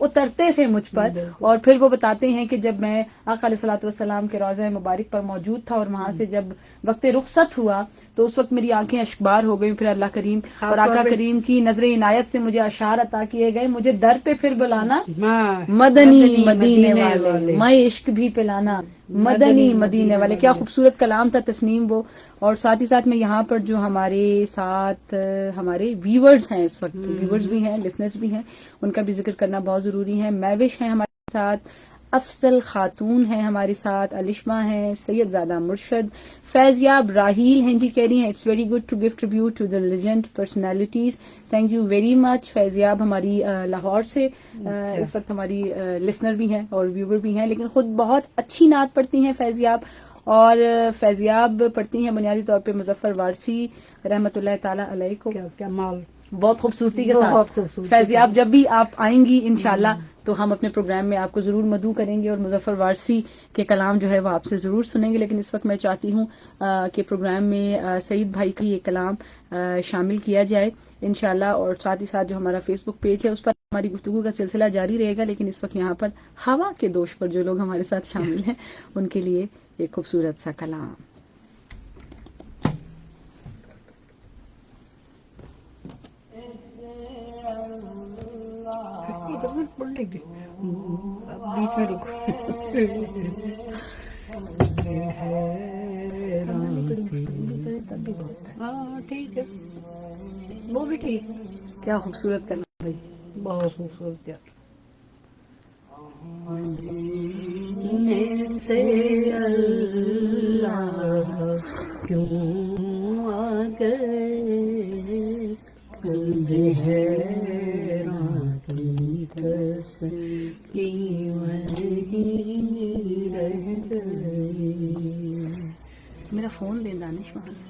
اترتے تھے مجھ پر، بالکل. اور پھر وہ بتاتے ہیں کہ جب میں آقا علیہ الصلوۃ والسلام کے روضہ مبارک پر موجود تھا اور وہاں سے جب وقت رخصت ہوا تو اس وقت میری آنکھیں اشکبار ہو گئیں، پھر اللہ کریم اور خاص طور آقا پہ کریم کی نظر عنایت سے مجھے اشعار عطا کیے گئے، مجھے در پہ پھر بلانا ہاں مدنی مدینے والے، میں عشق بھی پلانا مدنی مدینے والے. کیا خوبصورت کلام تھا تسنیم وہ. اور ساتھ ہی ساتھ میں یہاں پر جو ہمارے ساتھ ہمارے ویورز ہیں اس وقت، ویورز بھی ہیں، لسنرز بھی ہیں، ان کا بھی ذکر کرنا بہت ضروری ہے. میوش ہیں ہمارے ساتھ، افضل خاتون ہیں ہمارے ساتھ، الشمہ ہیں، سید زادہ مرشد، فیضیاب راہیل ہیں جی، کہہ رہی ہیں it's very good to give tribute to the legend personalities. Thank you very much Faizyab. ہماری لاہور سے اس وقت ہماری لسنر بھی ہیں اور ویور بھی ہیں، لیکن خود بہت اچھی نعت پڑھتی ہیں فیضیاب. اور فیضیاب پڑھتی ہیں بنیادی طور پہ مظفر وارسی رحمۃ اللہ تعالی علیہ کو، کیا مال، بہت خوبصورتی کے بہت ساتھ. خوبصورتی. فیضیاب جب بھی آپ آئیں گی انشاءاللہ تو ہم اپنے پروگرام میں آپ کو ضرور مدعو کریں گے اور مظفر وارسی کے کلام جو ہے وہ آپ سے ضرور سنیں گے. لیکن اس وقت میں چاہتی ہوں کہ پروگرام میں سعید بھائی کا یہ کلام شامل کیا جائے انشاءاللہ، اور ساتھ ہی ساتھ جو ہمارا فیس بک پیج ہے اس پر ہماری گفتگو کا سلسلہ جاری رہے گا. لیکن اس وقت یہاں پر ہوا کے دوش پر جو لوگ ہمارے ساتھ شامل ہیں ان کے لیے ایک خوبصورت سا کلام. بیچ میں رکو. ہاں ٹھیک ہے، وہ بھی ٹھیک ہے. کیا خوبصورت کلام بھائی، بہت خوبصورت ہے. سے اللہ کیوں آ گئے قلب حیران کی تسلیم نہیں رہ گئی. میرا فون دے دانش وہاں سے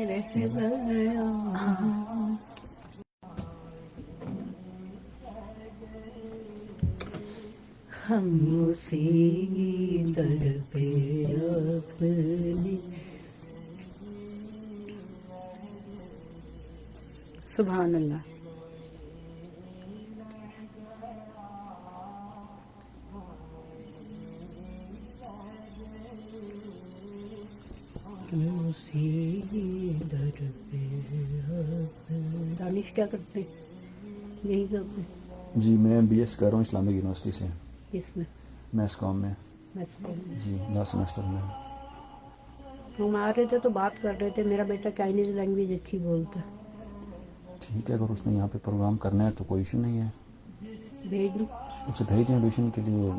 رہ گیا. ہم اسی در پہ اپنی. سبحان اللہ. اسی در پہ دانش کیا کرتے ہیں؟ یہی کرتے ہیں. جی میں بی ایس کر رہا ہوں اسلامک یونیورسٹی سے. اس میں میس کام میں. جی لاسٹ سیمسٹر میں. ہم آ رہے تھے تو بات کر رہے تھے، میرا بیٹا چائنیز لینگویج اچھی بولتا ہے. ٹھیک ہے، اگر اس نے یہاں پہ پروگرام کرنا ہے تو کوئی ایشو نہیں ہے، بھیج دوں. اسے بھیج دیں ایڈمیشن کے لیے.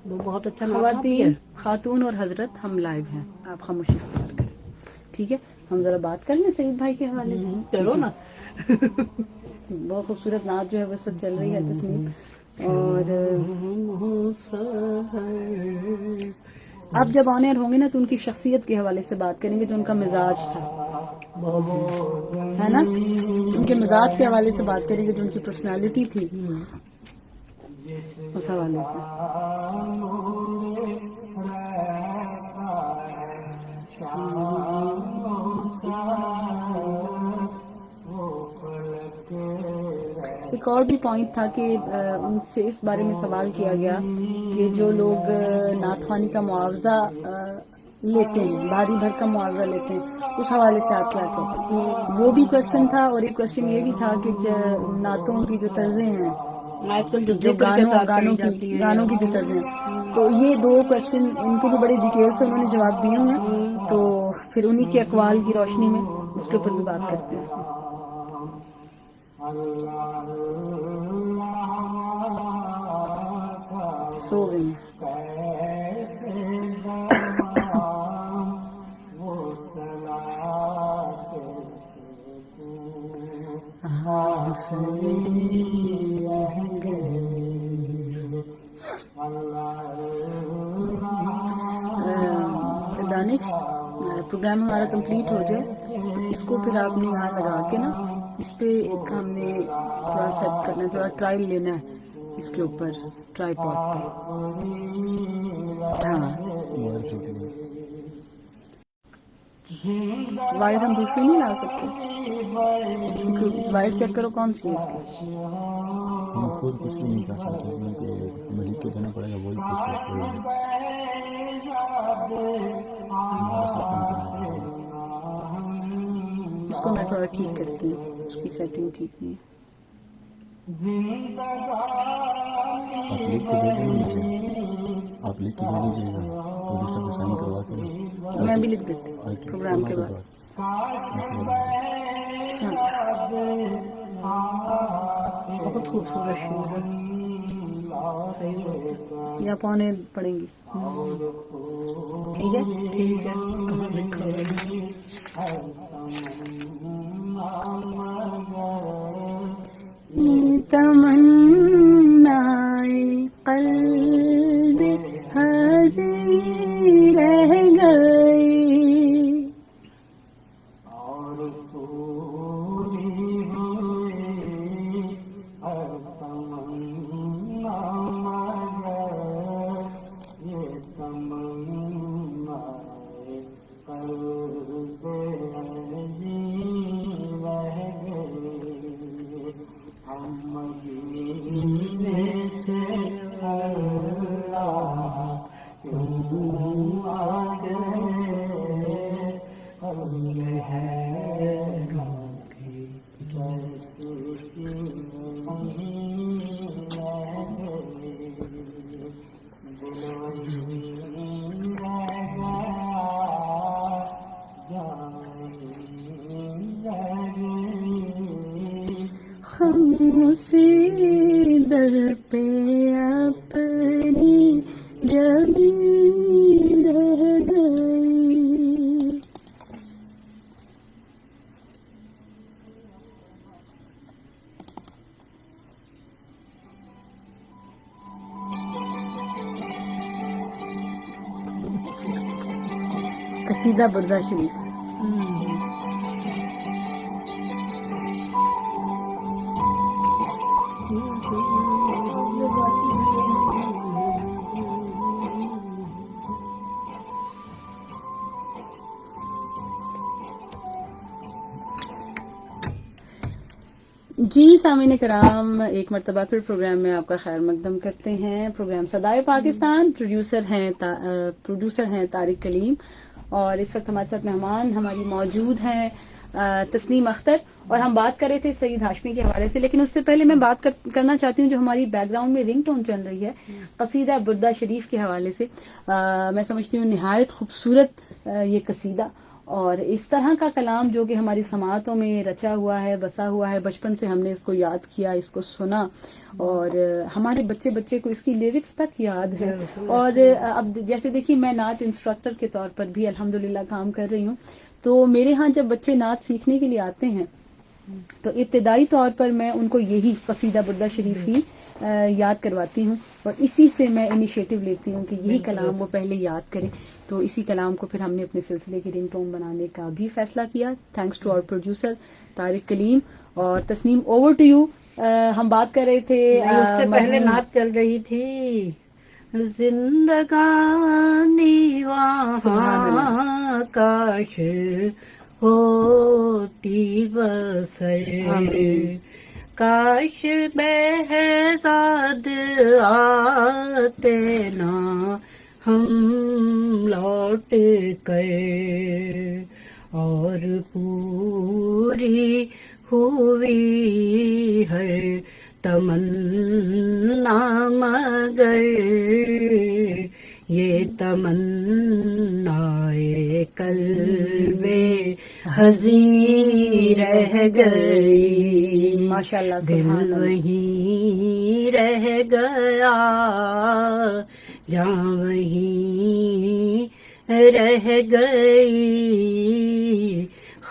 وہ بہت اچھا ناتا بھی ہے. خاتون اور حضرت ہم لائیو ہیں، آپ خاموشی اختیار کریں. ٹھیک ہے، ہم ذرا بات کر لیں سعید بھائی کے حوالے سے. کرو نا. بہت خوبصورت نعت جو ہے وہ چل رہی ہے تسنیم. اور آپ جب آن ایئر ہوں گے نا تو ان کی شخصیت کے حوالے سے بات کریں گے، جو ان کا مزاج تھا ہے نا، ان کے مزاج کے حوالے سے بات کریں گے، جو ان کی پرسنالٹی تھی اس حوالے سے. ایک اور بھی پوائنٹ تھا کہ ان سے اس بارے میں سوال کیا گیا کہ جو لوگ نعت خوانی کا معاوضہ لیتے ہیں، بھاری بھر کا معاوضہ لیتے ہیں، اس حوالے سے آپ کیا کہتے ہیں؟ وہ بھی کوشچن تھا، اور ایک کوشچن یہ بھی تھا کہ نعتوں کی جو طرزیں ہیں، آج کل جو ذکر کے ساتھ پڑھی گانوں کی جو طرزیں ہیں، تو یہ دو کوشچن ان کے بھی بڑے ڈیٹیل سے انہوں نے جواب دیے ہوئے ہیں، تو پھر انہی کے اقوال کی روشنی میں اس کے اوپر بھی بات کرتے ہیں. سو گئی دانش پروگرام ہمارا کمپلیٹ ہو جائے تو اس کو پھر آپ نے یہاں لگا کے نا اس پہ ایک ہم نے تھوڑا سیٹ کرنا ہے, تھوڑا ٹرائل لینا ہے اس کے اوپر ٹرائی پاڈ پہ. ہاں وائر ہم دوسری نہیں لا سکتے, وائر چیک کرو کون سی ہے اس کی. ہم خود کچھ بھی نہیں کر سکتے, کیونکہ ملک کو دینا پڑے گا, وہی کچھ اس کو میں تھوڑا ٹھیک کرتی ہوں, اس کی سیٹنگ ٹھیک نہیں ہے. آپ لکھ کے دے دیں مجھے, آپ لکھ کے دے دیجیے گا پروڈیوسر سے سائن کروا کے. میں بھی لکھ دیتی ہوں پروگرام کے بعد. بہت خوبصورت شعر ہے, صحیح بات ہے. یا پونے پڑیں گی. ٹھیک ہے ٹھیک ہے, کہاں لکھا ہے؟ تمنائے قلب حاضر رہ گئی اسی در پہ اپنی جبی رہ گئی. قصیدہ بردہ شریف. جی سامعین کرام, ایک مرتبہ پھر پروگرام میں آپ کا خیر مقدم کرتے ہیں. پروگرام صدائے پاکستان, پروڈیوسر ہیں طارق کلیم, اور اس وقت ہمارے ساتھ مہمان ہماری موجود ہیں تسنیم اختر, اور ہم بات کر رہے تھے سعید ہاشمی کے حوالے سے. لیکن اس سے پہلے میں بات کرنا چاہتی ہوں جو ہماری بیک گراؤنڈ میں رنگ ٹون چل رہی ہے قصیدہ بردہ شریف کے حوالے سے. میں سمجھتی ہوں نہایت خوبصورت یہ قصیدہ, اور اس طرح کا کلام جو کہ ہماری سماعتوں میں رچا ہوا ہے, بسا ہوا ہے. بچپن سے ہم نے اس کو یاد کیا, اس کو سنا, اور ہمارے بچے کو اس کی لیرکس تک یاد ہے. اور اب جیسے دیکھیے میں نعت انسٹرکٹر کے طور پر بھی الحمدللہ کام کر رہی ہوں, تو میرے ہاں جب بچے نعت سیکھنے کے لیے آتے ہیں تو ابتدائی طور پر میں ان کو یہی قصیدہ بردہ شریف ہی یاد کرواتی ہوں, اور اسی سے میں انیشیٹو لیتی ہوں کہ یہی کلام وہ پہلے یاد کریں. تو اسی کلام کو پھر ہم نے اپنے سلسلے کی رنگ ٹون بنانے کا بھی فیصلہ کیا, thanks to our producer Tariq Kaleem. اور تسنیم اوور ٹو یو. ہم بات کر رہے تھے, اس سے پہلے نعت چل رہی تھی زندگانی وہاں کاش ہوتی بسر, کاش بہزاد آتے نا ہم لوٹ کر, اور پوری ہوئی ہر تمنا مگر یہ تمنائے قلب حزین رہ گئی. ماشاءاللہ دل وہیں رہ گیا جہاں وہیں رہ گئی،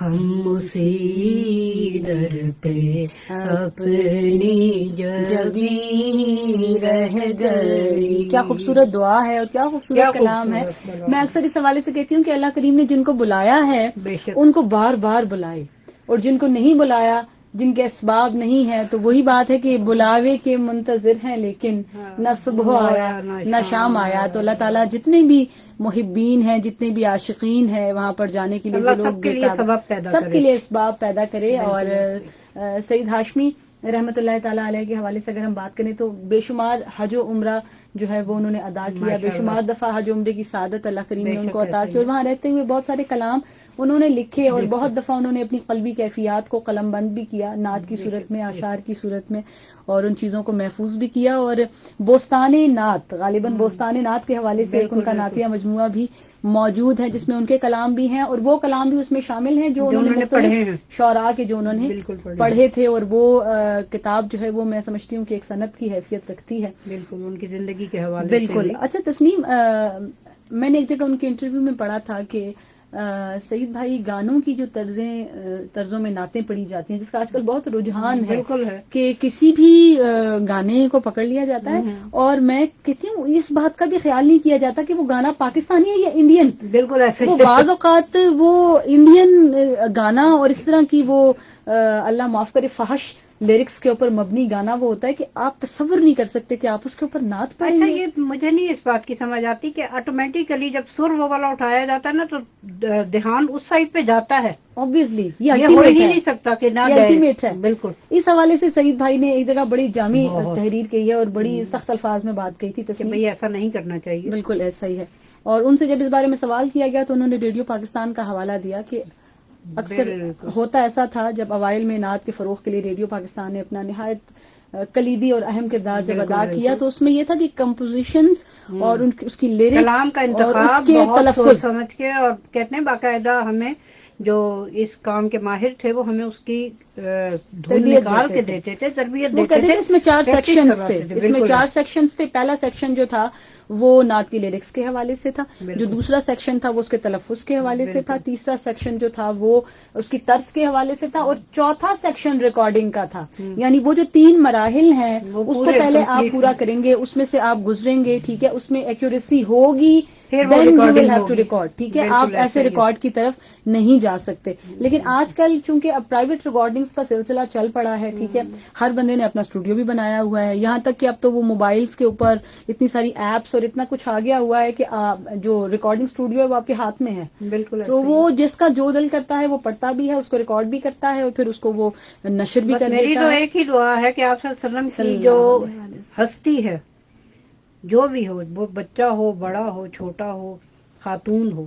ہم اسی در پہ اپنی جبیں رہ گئی. کیا خوبصورت دعا ہے اور کیا خوبصورت کلام ہے. میں اکثر اس حوالے سے کہتی ہوں کہ اللہ کریم نے جن کو بلایا ہے بے شک ان کو بار بار بلائے، اور جن کو نہیں بلایا، جن کے اسباب نہیں ہیں، تو وہی بات ہے کہ بلاوے کے منتظر ہیں لیکن نہ صبح آیا نہ شام آیا. تو اللہ تعالیٰ جتنے بھی محبین ہیں، جتنے بھی عاشقین ہیں وہاں پر جانے کے لیے، اللہ جو لوگ سب کے لیے سبب پیدا سب کرے، کے لیے اسباب پیدا کرے. اور بالکل سعید ہاشمی رحمۃ اللہ تعالیٰ علیہ کے حوالے سے اگر ہم بات کریں تو بے شمار حج و عمرہ جو ہے وہ انہوں نے ادا کیا، بے شمار دفعہ حج و عمرے کی سعادت اللہ کریم نے ان کو عطا کی، اور وہاں رہتے ہوئے بہت سارے کلام انہوں نے لکھے، اور بہت دفعہ انہوں نے اپنی قلبی کیفیات کو قلم بند بھی کیا، نعت کی صورت میں، اشعار کی صورت میں، اور ان چیزوں کو محفوظ بھی کیا. اور بوستان نعت، غالباً بوستان نعت کے حوالے سے ایک ان کا نعتیہ مجموعہ بھی موجود ہے جس میں ان کے کلام بھی ہیں، اور وہ کلام بھی اس میں شامل ہیں جو انہوں نے پڑھے ہیں، شعراء کے جو انہوں نے پڑھے تھے. اور وہ کتاب جو ہے وہ میں سمجھتی ہوں کہ ایک سند کی حیثیت رکھتی ہے، بالکل ان کی زندگی کے حوالے سے. بالکل. اچھا تسنیم، میں نے ایک جگہ ان کے انٹرویو میں پڑھا تھا کہ سعید بھائی گانوں کی جو طرزوں میں نعتیں پڑھی جاتی ہیں، جس کا آج کل بہت رجحان ہے کہ کسی بھی گانے کو پکڑ لیا جاتا ہے، اور میں کہتی ہوں اس بات کا بھی خیال نہیں کیا جاتا کہ وہ گانا پاکستانی ہے یا انڈین. بالکل ایسے وہ بعض اوقات وہ انڈین گانا اور اس طرح کی وہ اللہ معاف کرے فحش لیرکس کے اوپر مبنی گانا وہ ہوتا ہے کہ آپ تصور نہیں کر سکتے کہ آپ اس کے اوپر نعت پڑھیں گے. اچھا یہ مجھے نہیں اس بات کی سمجھ آتی کہ آٹومیٹیکلی جب سر وہ والا اٹھایا جاتا ہے نا تو دھیان اس سائڈ پہ جاتا ہے. Obviously یہ ہو ہی نہیں سکتا کہ نہ جائے. الٹیمیٹ ہے. بالکل. اس حوالے سے سعید بھائی نے ایک جگہ بڑی جامع تحریر کی ہے اور بڑی سخت الفاظ میں بات کہی تھی کہ بھئی ایسا نہیں کرنا چاہیے. بالکل ایسا ہی ہے. اور ان سے جب اس بارے میں سوال کیا گیا تو انہوں نے ریڈیو پاکستان کا حوالہ دیا کہ اکثر ہوتا ایسا تھا جب اوائل میں نعت کے فروغ کے لیے ریڈیو پاکستان نے اپنا نہایت کلیدی اور اہم کردار جب ادا کیا تو اس میں یہ تھا کہ کمپوزیشنز اور اس کی لیرکس، کلام کا انتخاب بہت سوچ سمجھ کے، اور کہتے ہیں باقاعدہ ہمیں جو اس کام کے ماہر تھے وہ ہمیں اس کی دھن نکال کے دیتے تھے، تربیت دیتے تھے. اس میں 4 سیکشنز تھے، اس میں 4 سیکشنز تھے. پہلا سیکشن جو تھا وہ نعت کی لیرکس کے حوالے سے تھا، جو دوسرا سیکشن تھا وہ اس کے تلفظ کے حوالے سے تھا، تیسرا سیکشن جو تھا وہ اس کی طرز کے حوالے سے تھا، اور چوتھا سیکشن ریکارڈنگ کا تھا. یعنی وہ جو 3 مراحل ہیں اس کو پہلے آپ پورا کریں گے، اس میں سے آپ گزریں گے، ٹھیک ہے، اس میں ایکوریسی ہوگی، then you will have to record. ٹھیک ہے، آپ ایسے ریکارڈ کی طرف نہیں جا سکتے. لیکن آج کل چونکہ اب پرائیویٹ ریکارڈنگز کا سلسلہ چل پڑا ہے، ٹھیک ہے، ہر بندے نے اپنا اسٹوڈیو بھی بنایا ہوا ہے، یہاں تک کہ اب تو وہ موبائلز کے اوپر اتنی ساری ایپس اور اتنا کچھ آ گیا ہوا ہے کہ جو ریکارڈنگ اسٹوڈیو ہے وہ آپ کے ہاتھ میں ہے. بالکل. تو وہ جس کا جو دل کرتا ہے وہ پڑھتا بھی ہے، اس کو ریکارڈ بھی کرتا ہے اور پھر اس کو وہ نشر بھی کر دیتا ہے. میری تو ایک ہی دعا ہے کہ آپ صلی اللہ علیہ وسلم کی جو ہستی ہے، جو بھی ہو، وہ بچہ ہو، بڑا ہو، چھوٹا ہو، خاتون ہو،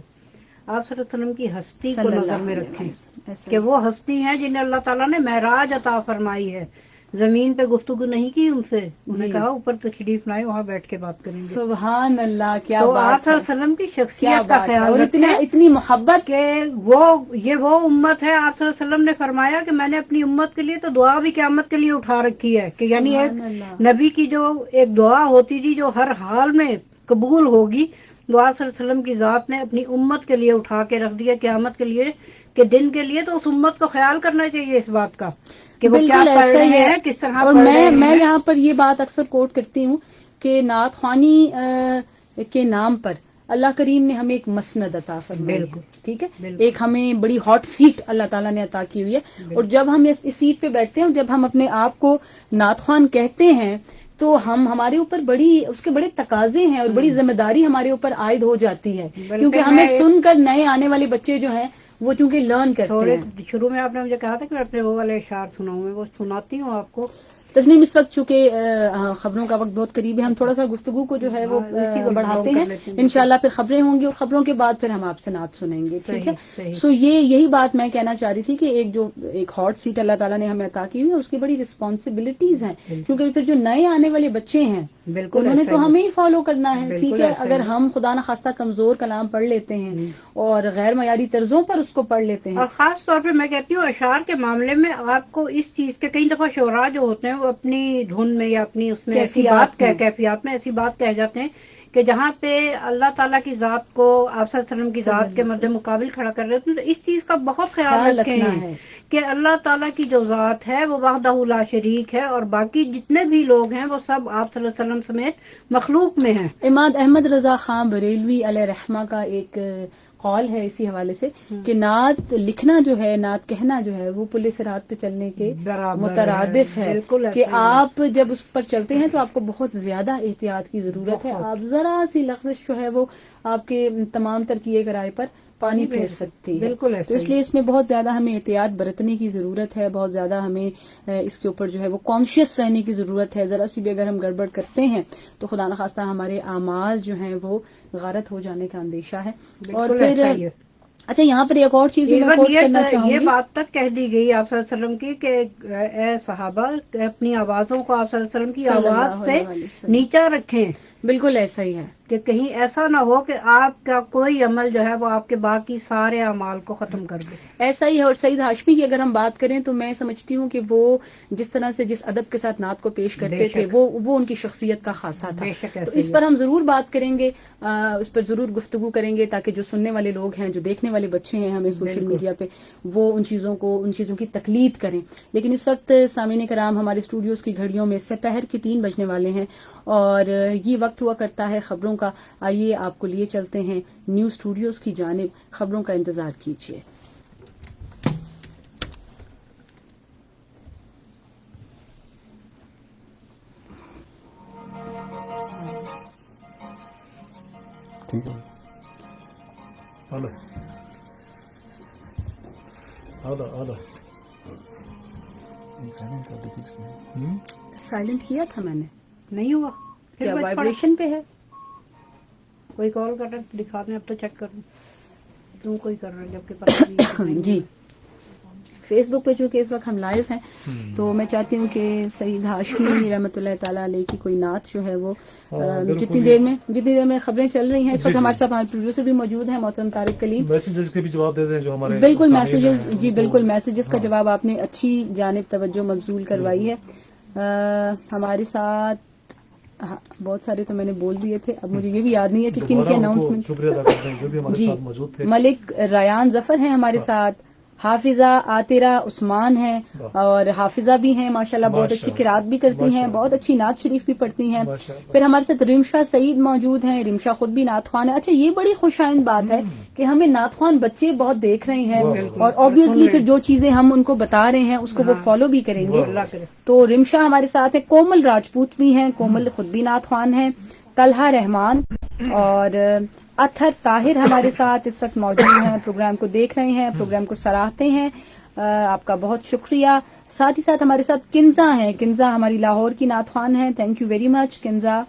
آپ صلی اللہ علیہ وسلم کی ہستی کو نظر میں رکھیں کہ وہ ہستی ہیں جنہیں اللہ تعالیٰ نے معراج عطا فرمائی ہے. زمین پہ گفتگو نہیں کی ان سے، انہوں نے کہا اوپر تشریف لائیں، وہاں بیٹھ کے بات کریں گے. سبحان اللہ، کیا تو بات ہے. آپ صلی اللہ علیہ وسلم کی شخصیت کا خیال اور اتنی محبت کہ یہ وہ امت ہے. آپ صلی اللہ علیہ وسلم نے فرمایا کہ میں نے اپنی امت کے لیے تو دعا بھی قیامت کے لیے اٹھا رکھی ہے، کہ یعنی ایک نبی کی جو ایک دعا ہوتی تھی جو ہر حال میں قبول ہوگی، دعا صلی اللہ علیہ وسلم کی ذات نے اپنی امت کے لیے اٹھا کے رکھ دیا قیامت کے لیے کہ دن کے لیے. تو اس امت کو خیال کرنا چاہیے اس بات کا کہ وہ کیا پڑھ رہے ہیں، کس طرح اور پڑھ رہے ہیں. میں یہاں پر یہ بات اکثر کوٹ کرتی ہوں کہ نعت خوانی کے نام پر اللہ کریم نے ہمیں ایک مسند عطا فرمائی ہے، ٹھیک ہے، ایک ہمیں بڑی ہاٹ سیٹ اللہ تعالیٰ نے عطا کی ہوئی ہے. اور جب ہم اس سیٹ پہ بیٹھتے ہیں، جب ہم اپنے آپ کو نعت خوان کہتے ہیں تو ہمارے اوپر اس کے بڑے تقاضے ہیں اور بڑی ذمہ داری ہمارے اوپر عائد ہو جاتی ہے، کیونکہ ہمیں سن کر نئے آنے والے بچے جو ہیں وہ چونکہ لرن کرتے ہیں. شروع میں آپ نے مجھے کہا تھا کہ میں اپنے وہ والے اشعار سناؤں، میں وہ سناتی ہوں آپ کو. تسنیم، اس وقت چونکہ خبروں کا وقت بہت قریب ہے، ہم تھوڑا سا گفتگو کو جو ہے وہ بڑھاتے ہیں. انشاءاللہ پھر خبریں ہوں گی اور خبروں کے بعد پھر ہم آپ سے نعت سنیں گے، ٹھیک ہے. سو یہی بات میں کہنا چاہ رہی تھی کہ ایک ہاٹ سیٹ اللہ تعالیٰ نے ہمیں عطا کی ہوئی ہے، اس کی بڑی رسپانسبلٹیز ہیں، کیونکہ پھر جو نئے آنے والے بچے ہیں انہوں نے تو ہمیں ہی فالو کرنا ہے، ٹھیک ہے. اگر ہم خدا نخواستہ کمزور کلام پڑھ لیتے ہیں اور غیر معیاری طرزوں پر اس کو پڑھ لیتے ہیں، اور خاص طور پہ میں کہتی ہوں اشعار کے معاملے میں آپ کو اس چیز کے کئی دفعہ شعراء جو ہوتے ہیں وہ اپنی دھن میں یا اپنی اس میں ایسی بات کیفیات میں ایسی بات کہہ جاتے ہیں کہ جہاں پہ اللہ تعالیٰ کی ذات کو آپ صلی اللہ علیہ وسلم کی ذات کے مد مقابل کھڑا کر رہے ہیں، تو اس چیز کا بہت خیال رکھیں ہے کہ اللہ تعالیٰ کی جو ذات ہے وہ وحدہ لا شریک ہے، اور باقی جتنے بھی لوگ ہیں وہ سب آپ صلی اللہ علیہ وسلم سمیت مخلوق میں ہیں۔ اماد احمد رضا خان بریلوی علیہ رحمہ کا ایک قول ہے اسی حوالے سے کہ نعت لکھنا جو ہے، نعت کہنا جو ہے، وہ پل صراط پہ چلنے کے مترادف ہے، کہ آپ جب اس پر چلتے ہیں تو آپ کو بہت زیادہ احتیاط کی ضرورت ہے، آپ ذرا سی لغزش جو ہے وہ آپ کے تمام تر کیے کرائے پر پانی پھیر سکتی ہے۔ بالکل تو اس لیے اس میں بہت زیادہ ہمیں احتیاط برتنے کی ضرورت ہے، بہت زیادہ ہمیں اس کے اوپر جو ہے وہ کانشیس رہنے کی ضرورت ہے۔ ذرا سی بھی اگر ہم گڑبڑ کرتے ہیں تو خدا نخواستہ ہمارے اعمال جو ہیں وہ غارت ہو جانے کا اندیشہ ہے۔ اور پھر اچھا یہاں پر ایک اور چیز بھی میں کوٹ کرنا چاہوں گی، یہ بات تک کہہ دی گئی آپ صلی اللہ علیہ وسلم کی کہ اے صحابہ اپنی آوازوں کو آپ صلی اللہ علیہ وسلم کی آواز سے نیچا رکھیں۔ بالکل ایسا ہی ہے کہ کہیں ایسا نہ ہو کہ آپ کا کوئی عمل جو ہے وہ آپ کے باقی سارے اعمال کو ختم کر دے۔ ایسا ہی ہے۔ اور سعید ہاشمی کی اگر ہم بات کریں تو میں سمجھتی ہوں کہ وہ جس طرح سے جس ادب کے ساتھ نعت کو پیش کرتے تھے وہ ان کی شخصیت کا خاصہ تھا۔ تو اس پر ہم ضرور بات کریں گے، اس پر ضرور گفتگو کریں گے تاکہ جو سننے والے لوگ ہیں، جو دیکھنے والے بچے ہیں ہمیں سوشل میڈیا پہ، وہ ان چیزوں کی تقلید کریں۔ لیکن اس وقت سامعین کرام ہمارے اسٹوڈیوز کی گھڑیوں میں سپہر کے 3 بجنے والے ہیں اور یہ وقت ہوا کرتا ہے خبروں کا۔ آئیے آپ کو لیے چلتے ہیں نیو اسٹوڈیوز کی جانب، خبروں کا انتظار کیجیے۔ ٹھیک ہے سائلنٹ کیا تھا میں نے، نہیں ہوا کیا وائبریشن پہ ہے؟ کوئی کال کر رہا ہے دکھا دیں، اب تو چیک کر لوں تم کوئی کر رہے ہیں جبکہ پتہ نہیں۔ جی فیس بک پہ چونکہ اس وقت ہم لائیو ہیں تو میں چاہتی ہوں کہ سعید ہاشمی رحمۃ اللہ تعالیٰ علیہ کی کوئی نعت جو ہے وہ جتنی دیر میں خبریں چل رہی ہیں اس وقت ہمارے ساتھ ہمارے پروڈیوسر بھی موجود ہیں محترم طارق کلیم، میسیجز کے بھی جواب دے دیں جو ہمارے بالکل میسیجز، جی بالکل میسیجز کا جواب آپ نے اچھی جانب توجہ مبذول کروائی ہے۔ ہمارے ساتھ بہت سارے تو میں نے بول دیے تھے، اب مجھے یہ بھی یاد نہیں ہے کہ کن کے اناؤنسمنٹ۔ شکریہ ادا کرتے ہیں جو بھی ہمارے ساتھ موجود تھے۔ ملک ریان ظفر ہیں ہمارے ساتھ، حافظہ عاطرہ عثمان ہیں، اور حافظہ بھی ہیں ماشاءاللہ، بہت اچھی قرات بھی کرتی ہیں، بہت اچھی نعت شریف بھی پڑھتی ہیں۔ پھر ہمارے ساتھ رمشا سعید موجود ہیں، رمشا خود بھی نعت خوان ہے۔ اچھا یہ بڑی خوشائند بات ہے کہ ہمیں نعت خوان بچے بہت دیکھ رہے ہیں اور آبویسلی پھر جو چیزیں ہم ان کو بتا رہے ہیں اس کو وہ فالو بھی کریں گے۔ تو رمشا ہمارے ساتھ ہے، کومل راجپوت بھی ہیں، کومل خود بھی نعت خوان ہیں، طلحہ رحمان اور اطہر طاہر ہمارے ساتھ اس وقت موجود ہیں، پروگرام کو دیکھ رہے ہیں، پروگرام کو سراہتے ہیں، آپ کا بہت شکریہ۔ ساتھ ہی ساتھ ہمارے ساتھ کنزا ہیں، کنزا ہماری لاہور کی نعت خوان ہیں، thank you very much Kinza.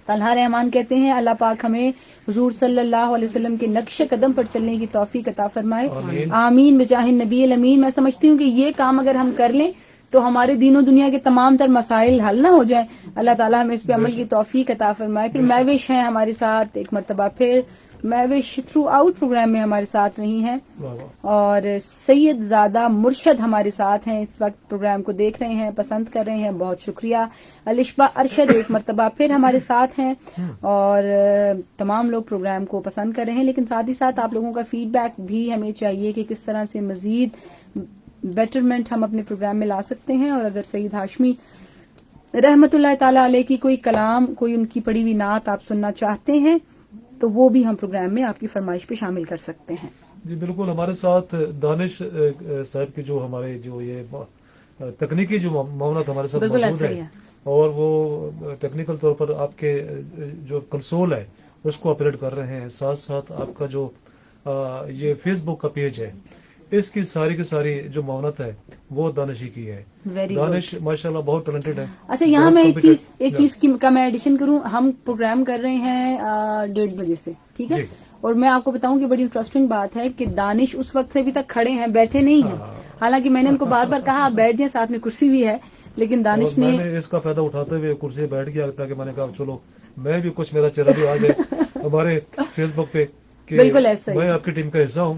Talha Rehman کہتے ہیں اللہ پاک ہمیں حضور صلی اللہ علیہ وسلم کے نقش قدم پر چلنے کی توفیق عطا فرمائے، آمین بجاہ النبی الامین۔ میں سمجھتی ہوں کہ یہ کام اگر ہم کر لیں تو ہمارے دین و دنیا کے تمام تر مسائل حل نہ ہو جائیں، اللہ تعالیٰ ہمیں اس پہ عمل کی توفیق عطا فرمائے۔ پھر مہوش ہیں ہمارے ساتھ، ایک مرتبہ پھر مہوش تھرو آؤٹ پروگرام میں ہمارے ساتھ رہی ہیں، اور سید زادہ مرشد ہمارے ساتھ ہیں، اس وقت پروگرام کو دیکھ رہے ہیں، پسند کر رہے ہیں، بہت شکریہ۔ الشبہ ارشد ایک مرتبہ پھر ہمارے ساتھ ہیں اور تمام لوگ پروگرام کو پسند کر رہے ہیں، لیکن ساتھ ہی ساتھ آپ لوگوں کا فیڈ بیک بھی ہمیں چاہیے کہ کس طرح سے مزید بیٹرمنٹ ہم اپنے پروگرام میں لا سکتے ہیں۔ اور اگر سعید ہاشمی رحمت اللہ تعالی علیہ کی کوئی کلام، کوئی ان کی پڑھی ہوئی نعت آپ سننا چاہتے ہیں تو وہ بھی ہم پروگرام میں آپ کی فرمائش پہ شامل کر سکتے ہیں۔ جی بالکل، ہمارے ساتھ دانش صاحب کی جو ہمارے جو یہ تکنیکی جو معاونت ہمارے ساتھ موجود ہے، اور وہ ٹیکنیکل طور پر آپ کے جو کنسول ہے اس کو اپڈیٹ کر رہے ہیں، ساتھ ساتھ آپ کا جو یہ فیس بک کا پیج ہے اس کی ساری جو معاونت ہے وہ دانشی کی ہے۔ دانش ماشاءاللہ بہت ٹیلنٹڈ ہے۔ اچھا یہاں میں ایک چیز کا میں ایڈیشن کروں، ہم پروگرام کر رہے ہیں 1:30 بجے سے، ٹھیک ہے، اور میں آپ کو بتاؤں کہ بڑی انٹرسٹنگ بات ہے کہ دانش اس وقت سے ابھی تک کھڑے ہیں، بیٹھے نہیں ہیں، حالانکہ میں نے ان کو بار بار کہا آپ بیٹھ جائیں، ساتھ میں کرسی بھی ہے، لیکن دانش نے اس کا فائدہ اٹھاتے ہوئے کرسی بیٹھ گیا، تاکہ میں نے کہا چلو میں بھی کچھ میرا چہرہ بھی آ جائے ہمارے فیس بک پہ کہ بالکل ایسا ہی، میں آپ کی ٹیم کا حصہ ہوں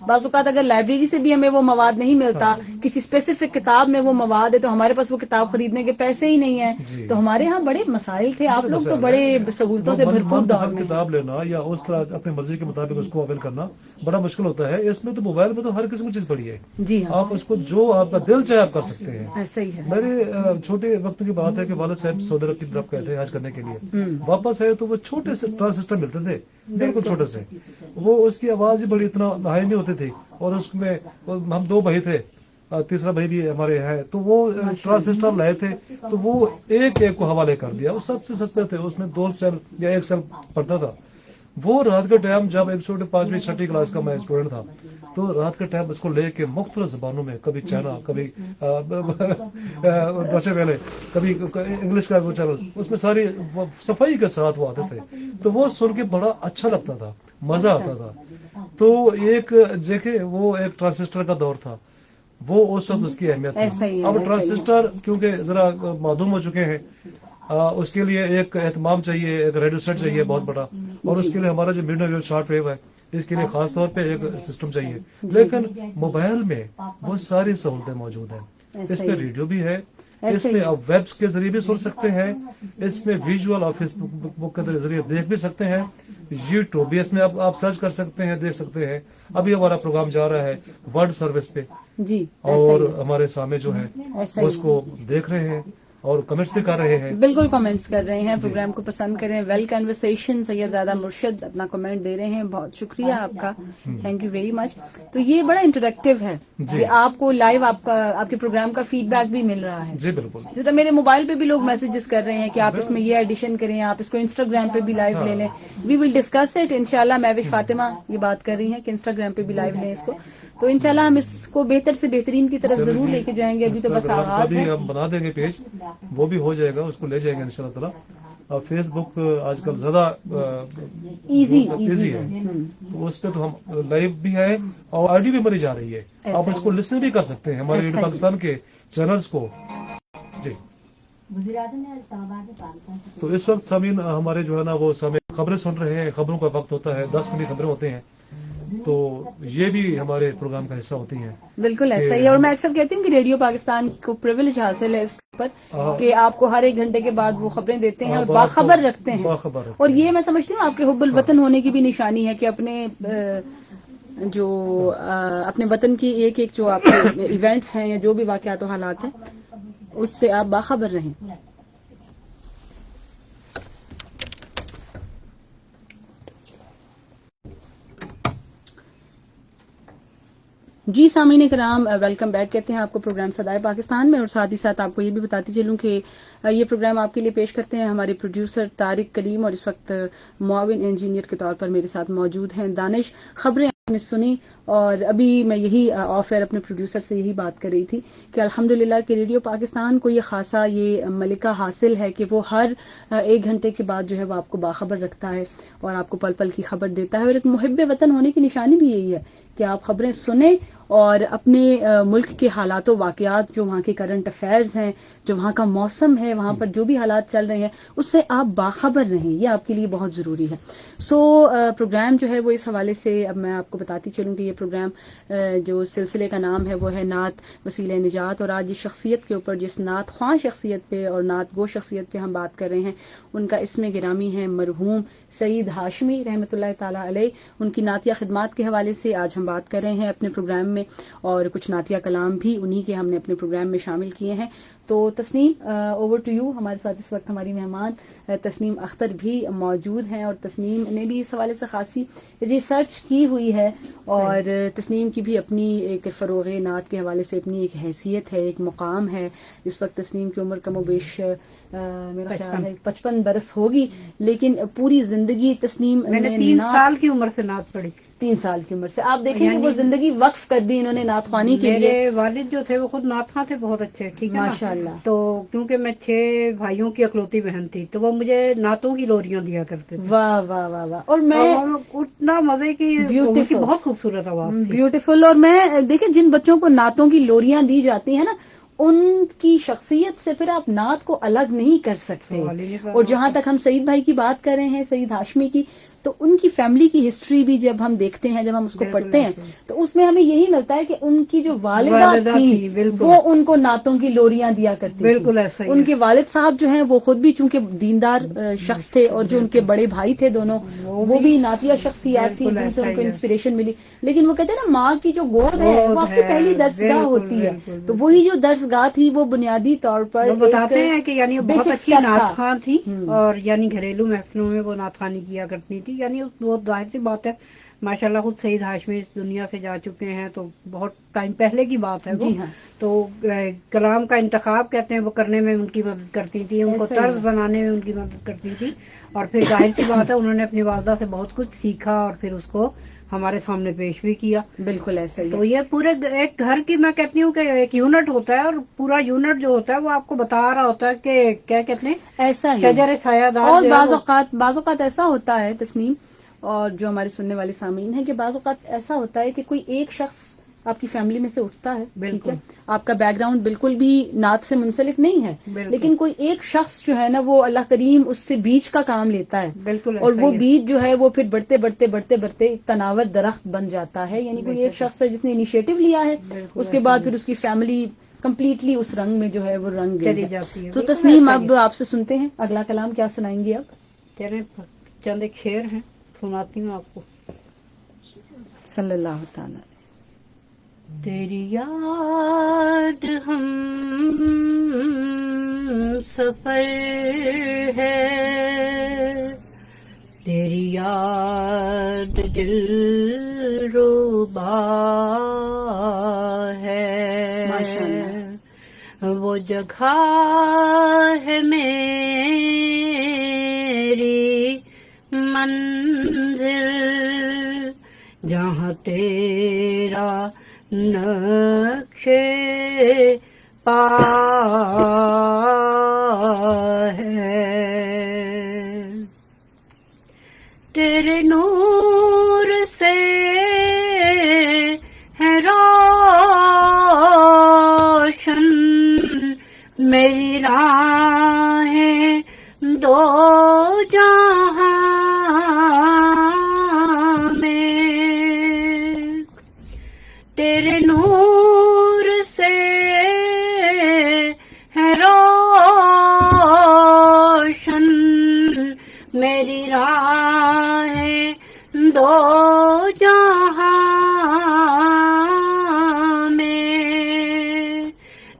بعض اوقات اگر لائبریری سے بھی ہمیں وہ مواد نہیں ملتا, کسی اسپیسیفک کتاب میں وہ مواد ہے تو ہمارے پاس وہ کتاب خریدنے کے پیسے ہی نہیں ہیں, تو ہمارے ہاں بڑے مسائل تھے. آپ لوگ تو بڑے سہولتوں سے بھرپور دور میں کتاب لینا یا اس طرح اپنی مرضی کے مطابق اس کو اویل کرنا بڑا مشکل ہوتا ہے. اس میں تو موبائل میں تو ہر قسم کی چیز پڑی ہے. جی ہاں, آپ اس کو جو آپ کا دل چاہے آپ کر سکتے ہیں. ایسا ہی ہے. میرے چھوٹے وقت کی بات ہے کہ والد صاحب سعودی عرب کی طرف گئے تھے حج کرنے کے لیے, واپس آئے تو وہ چھوٹے سے ٹرانسسٹر ملتے تھے, بالکل چھوٹے سے. وہ اس کی آواز بھی بڑی اتنا ہائی نہیں ہوتی تھی, اور اس میں ہم 2 بھائی تھے, تیسرا بھائی بھی ہمارے ہیں, تو وہ ٹرانسسٹر لائے تھے تو وہ ایک کو حوالے کر دیا. وہ سب سے سستے تھے, اس میں 2 سیل یا 1 سیل پڑتا تھا. وہ رات کے ٹائم جب ایک چھوٹے 5ویں 6ٹھی کلاس کا میں اسٹوڈنٹ تھا, تو رات کے ٹائم اس کو لے کے مختلف زبانوں میں, کبھی چائنا, کبھی ڈوچے ویلے, کبھی انگلش کا وہ چینل, اس میں ساری صفائی کے ساتھ وہ آتے تھے. تو وہ سن کے بڑا اچھا لگتا تھا, مزہ آتا تھا. تو ایک دیکھیں وہ ایک ٹرانسسٹر کا دور تھا, وہ اس وقت اس کی اہمیت تھی. اب ٹرانسسٹر کیونکہ ذرا معدوم ہو چکے ہیں, اس کے لیے ایک اہتمام چاہیے, ایک ریڈیو سیٹ چاہیے بہت بڑا, اور اس کے لیے ہمارا جو میڈیم ویو شارٹ ویو ہے اس کے لیے خاص طور پہ ایک سسٹم چاہیے. لیکن موبائل میں وہ ساری سہولتیں موجود ہیں. اس میں ریڈیو بھی ہے, اس میں آپ ویبس کے ذریعے بھی سن سکتے ہیں, اس میں ویژول آپ فیس بک کے ذریعے دیکھ بھی سکتے ہیں, یوٹیوب بھی اس میں آپ سرچ کر سکتے ہیں, دیکھ سکتے ہیں. ابھی ہمارا پروگرام جا رہا ہے ورلڈ سروس پہ, جی, اور ہمارے سامنے جو ہے اس کو دیکھ رہے ہیں اور کمنٹس بھی کر رہے ہیں. بالکل کمنٹس کر رہے ہیں, پروگرام کو پسند کریں. ویل کنورسیشن سید زادہ مرشد اپنا کمنٹ دے رہے ہیں, بہت شکریہ آپ کا, تھینک یو ویری مچ. تو یہ بڑا انٹریکٹیو ہے کہ آپ کو لائیو آپ کے پروگرام کا فیڈ بیک بھی مل رہا ہے. جی بالکل. جیسے میرے موبائل پہ بھی لوگ میسیجز کر رہے ہیں کہ آپ اس میں یہ ایڈیشن کریں, آپ اس کو انسٹاگرام پہ بھی لائیو لے لیں. وی ول ڈسکس اٹ انشاءاللہ. محوش فاطمہ یہ بات کر رہی ہیں کہ انسٹاگرام پہ بھی لائیو لیں اس کو, تو انشاءاللہ ہم اس کو بہتر سے بہترین کی طرف ضرور لے کے جائیں گے. ابھی تو بس آغاز ہے, ہم بنا دیں گے پیج, وہ بھی ہو جائے گا, اس کو لے جائیں گے انشاءاللہ تعالی. اور فیس بک آج کل زیادہ ایزی ہے, تو اس پہ تو ہم لائیو بھی ہے اور آڈیو بھی بنی جا رہی ہے. آپ اس کو لسن بھی کر سکتے ہیں ہمارے ریڈیو پاکستان کے چینلز کو. جی, تو اس وقت سامعین ہمارے جو ہے نا وہ سامعین خبریں سن رہے ہیں. خبروں کا وقت ہوتا ہے, 10 منٹ خبریں ہوتے ہیں, تو یہ بھی ہمارے پروگرام کا حصہ ہوتی ہیں. بالکل ایسا ہی ہے, اور میں اکثر کہتی ہوں کہ ریڈیو پاکستان کو پریویلیج حاصل ہے اس پر کہ آپ کو ہر 1 گھنٹے کے بعد وہ خبریں دیتے ہیں اور باخبر رکھتے ہیں. اور یہ میں سمجھتی ہوں آپ کے حب الوطن ہونے کی بھی نشانی ہے کہ اپنے اپنے وطن کی ایک جو آپ کے ایونٹس ہیں یا جو بھی واقعات و حالات ہیں اس سے آپ باخبر رہیں. جی سامعین کرام, ویلکم بیک کہتے ہیں آپ کو پروگرام صدائے پاکستان میں, اور ساتھ ہی ساتھ آپ کو یہ بھی بتاتی چلوں کہ یہ پروگرام آپ کے لیے پیش کرتے ہیں ہمارے پروڈیوسر طارق کلیم, اور اس وقت معاون انجینئر کے طور پر میرے ساتھ موجود ہیں دانش. خبریں آپ نے سنی, اور ابھی میں یہی آف ایئر اپنے پروڈیوسر سے یہی بات کر رہی تھی کہ الحمدللہ کہ ریڈیو پاکستان کو یہ خاصا یہ ملکہ حاصل ہے کہ وہ ہر 1 گھنٹے کے بعد جو ہے وہ آپ کو باخبر رکھتا ہے اور آپ کو پل پل کی خبر دیتا ہے. اور ایک محب وطن ہونے کی نشانی بھی یہی ہے کہ آپ خبریں سنیں اور اپنے ملک کے حالات و واقعات, جو وہاں کے کرنٹ افیئرز ہیں, جو وہاں کا موسم ہے, وہاں پر جو بھی حالات چل رہے ہیں, اس سے آپ باخبر رہیں. یہ آپ کے لیے بہت ضروری ہے. پروگرام جو ہے وہ اس حوالے سے اب میں آپ کو بتاتی چلوں کہ یہ پروگرام جو سلسلے کا نام ہے وہ ہے نعت وسیلہ نجات, اور آج اس شخصیت کے اوپر, جس نعت خواں شخصیت پہ اور نعت گو شخصیت پہ ہم بات کر رہے ہیں, ان کا اسم گرامی ہے مرحوم سعید ہاشمی رحمۃ اللہ تعالی علیہ. ان کی نعتیہ خدمات کے حوالے سے آج ہم بات کر رہے ہیں اپنے پروگرام میں, اور کچھ نعتیہ کلام بھی انہی کے ہم نے اپنے پروگرام میں شامل کیے ہیں. تو تسنیم, اوور ٹو یو. ہمارے ساتھ اس وقت ہماری مہمان تسنیم اختر بھی موجود ہیں, اور تسنیم نے بھی اس حوالے سے خاصی ریسرچ کی ہوئی ہے, اور تسنیم کی بھی اپنی ایک فروغ نعت کے حوالے سے اپنی ایک حیثیت ہے, ایک مقام ہے. اس وقت تسنیم کی عمر کم و بیش میرا خیال ہے 55 برس ہوگی, لیکن پوری زندگی تسنیم میں نے 3 سال کی عمر سے نعت پڑھی. 3 سال کی عمر سے آپ دیکھیں کہ وہ زندگی وقف کر دی انہوں نے نعت خوانی کے لیے. میرے والد جو تھے وہ خود نعت خواں تھے, بہت اچھے, ٹھیک ہے ماشاء اللہ. تو کیونکہ میں 6 بھائیوں کی اکلوتی بہن تھی, تو وہ مجھے نعتوں کی لوریاں دیا کرتے تھے. واہ واہ واہ واہ. اور میں اتنا مزے کی, بہت خوبصورت آواز تھی, بیوٹیفل. اور میں دیکھیں جن بچوں کو نعتوں کی لوریاں دی جاتی ہیں نا, ان کی شخصیت سے پھر آپ نعت کو الگ نہیں کر سکتے. اور جہاں تک ہم سعید بھائی کی بات کر رہے ہیں, سعید ہاشمی کی, تو ان کی فیملی کی ہسٹری بھی جب ہم دیکھتے ہیں، جب ہم اس کو پڑھتے ہیں تو اس میں ہمیں یہی ملتا ہے کہ ان کی جو والدہ تھی وہ ان کو نعتوں کی لوریاں دیا کرتی بالکل ایسا ہی ان کے والد صاحب جو ہیں وہ خود بھی چونکہ دیندار شخص تھے، اور جو ان کے بڑے بھائی تھے دونوں وہ بھی نعتیہ شخصیات تھی جن سے ان کو انسپریشن ملی. لیکن وہ کہتے ہیں نا ماں کی جو گود ہے وہ آپ کی پہلی درسگاہ ہوتی ہے، تو وہی جو درسگاہ تھی وہ بنیادی طور پر بتاتے ہیں کہ یعنی بہت اچھی نعت خواں تھی، اور یعنی گھریلو محفلوں میں وہ نعت خوانی کیا کرتی تھی. یعنی وہ ظاہر سی بات ہے ماشاءاللہ خود سعید ہاشمی اس دنیا سے جا چکے ہیں تو بہت ٹائم پہلے کی بات ہے وہ. تو کلام کا انتخاب کہتے ہیں وہ کرنے میں ان کی مدد کرتی تھی، ان کو طرز بنانے میں ان کی مدد کرتی تھی، اور پھر ظاہر سی بات ہے انہوں نے اپنی والدہ سے بہت کچھ سیکھا اور پھر اس کو ہمارے سامنے پیش بھی کیا. بالکل ایسا ہی. تو یہ پورے ایک گھر کی میں کہتی ہوں کہ ایک یونٹ ہوتا ہے، اور پورا یونٹ جو ہوتا ہے وہ آپ کو بتا رہا ہوتا ہے کہ کیا کہتے ہیں ایسا ہی شجر سایہ دار. اور بعض اوقات ایسا ہوتا ہے تسنیم، اور جو ہمارے سننے والے سامعین ہیں، کہ بعض اوقات ایسا ہوتا ہے کہ کوئی ایک شخص آپ کی فیملی میں سے اٹھتا ہے، ٹھیک ہے، آپ کا بیک گراؤنڈ بالکل بھی نعت سے منسلک نہیں ہے، لیکن کوئی ایک شخص جو ہے نا وہ اللہ کریم اس سے بیج کا کام لیتا ہے، اور وہ بیج جو ہے وہ پھر بڑھتے بڑھتے بڑھتے بڑھتے ایک تناور درخت بن جاتا ہے. یعنی کوئی ایک شخص ہے جس نے انیشیٹو لیا ہے، اس کے بعد پھر اس کی فیملی کمپلیٹلی اس رنگ میں جو ہے وہ رنگ چلی جاتی ہے. تو تسنیم اب آپ سے سنتے ہیں اگلا کلام، کیا سنائیں گے اب؟ چند ایک شعر ہیں سناتی ہوں آپ کو. صلی اللہ تعالی. تیری یاد ہم سفر ہے، تیری یاد دل ربا ہے، وہ جگہ ہے میری منزل جہاں تیرا نقش پا ہے، تیرے نور سے ہے روشن میری راہیں دو جہاں میں، تیرے نور سے ہے روشن میری راہیں دو جہاں میں،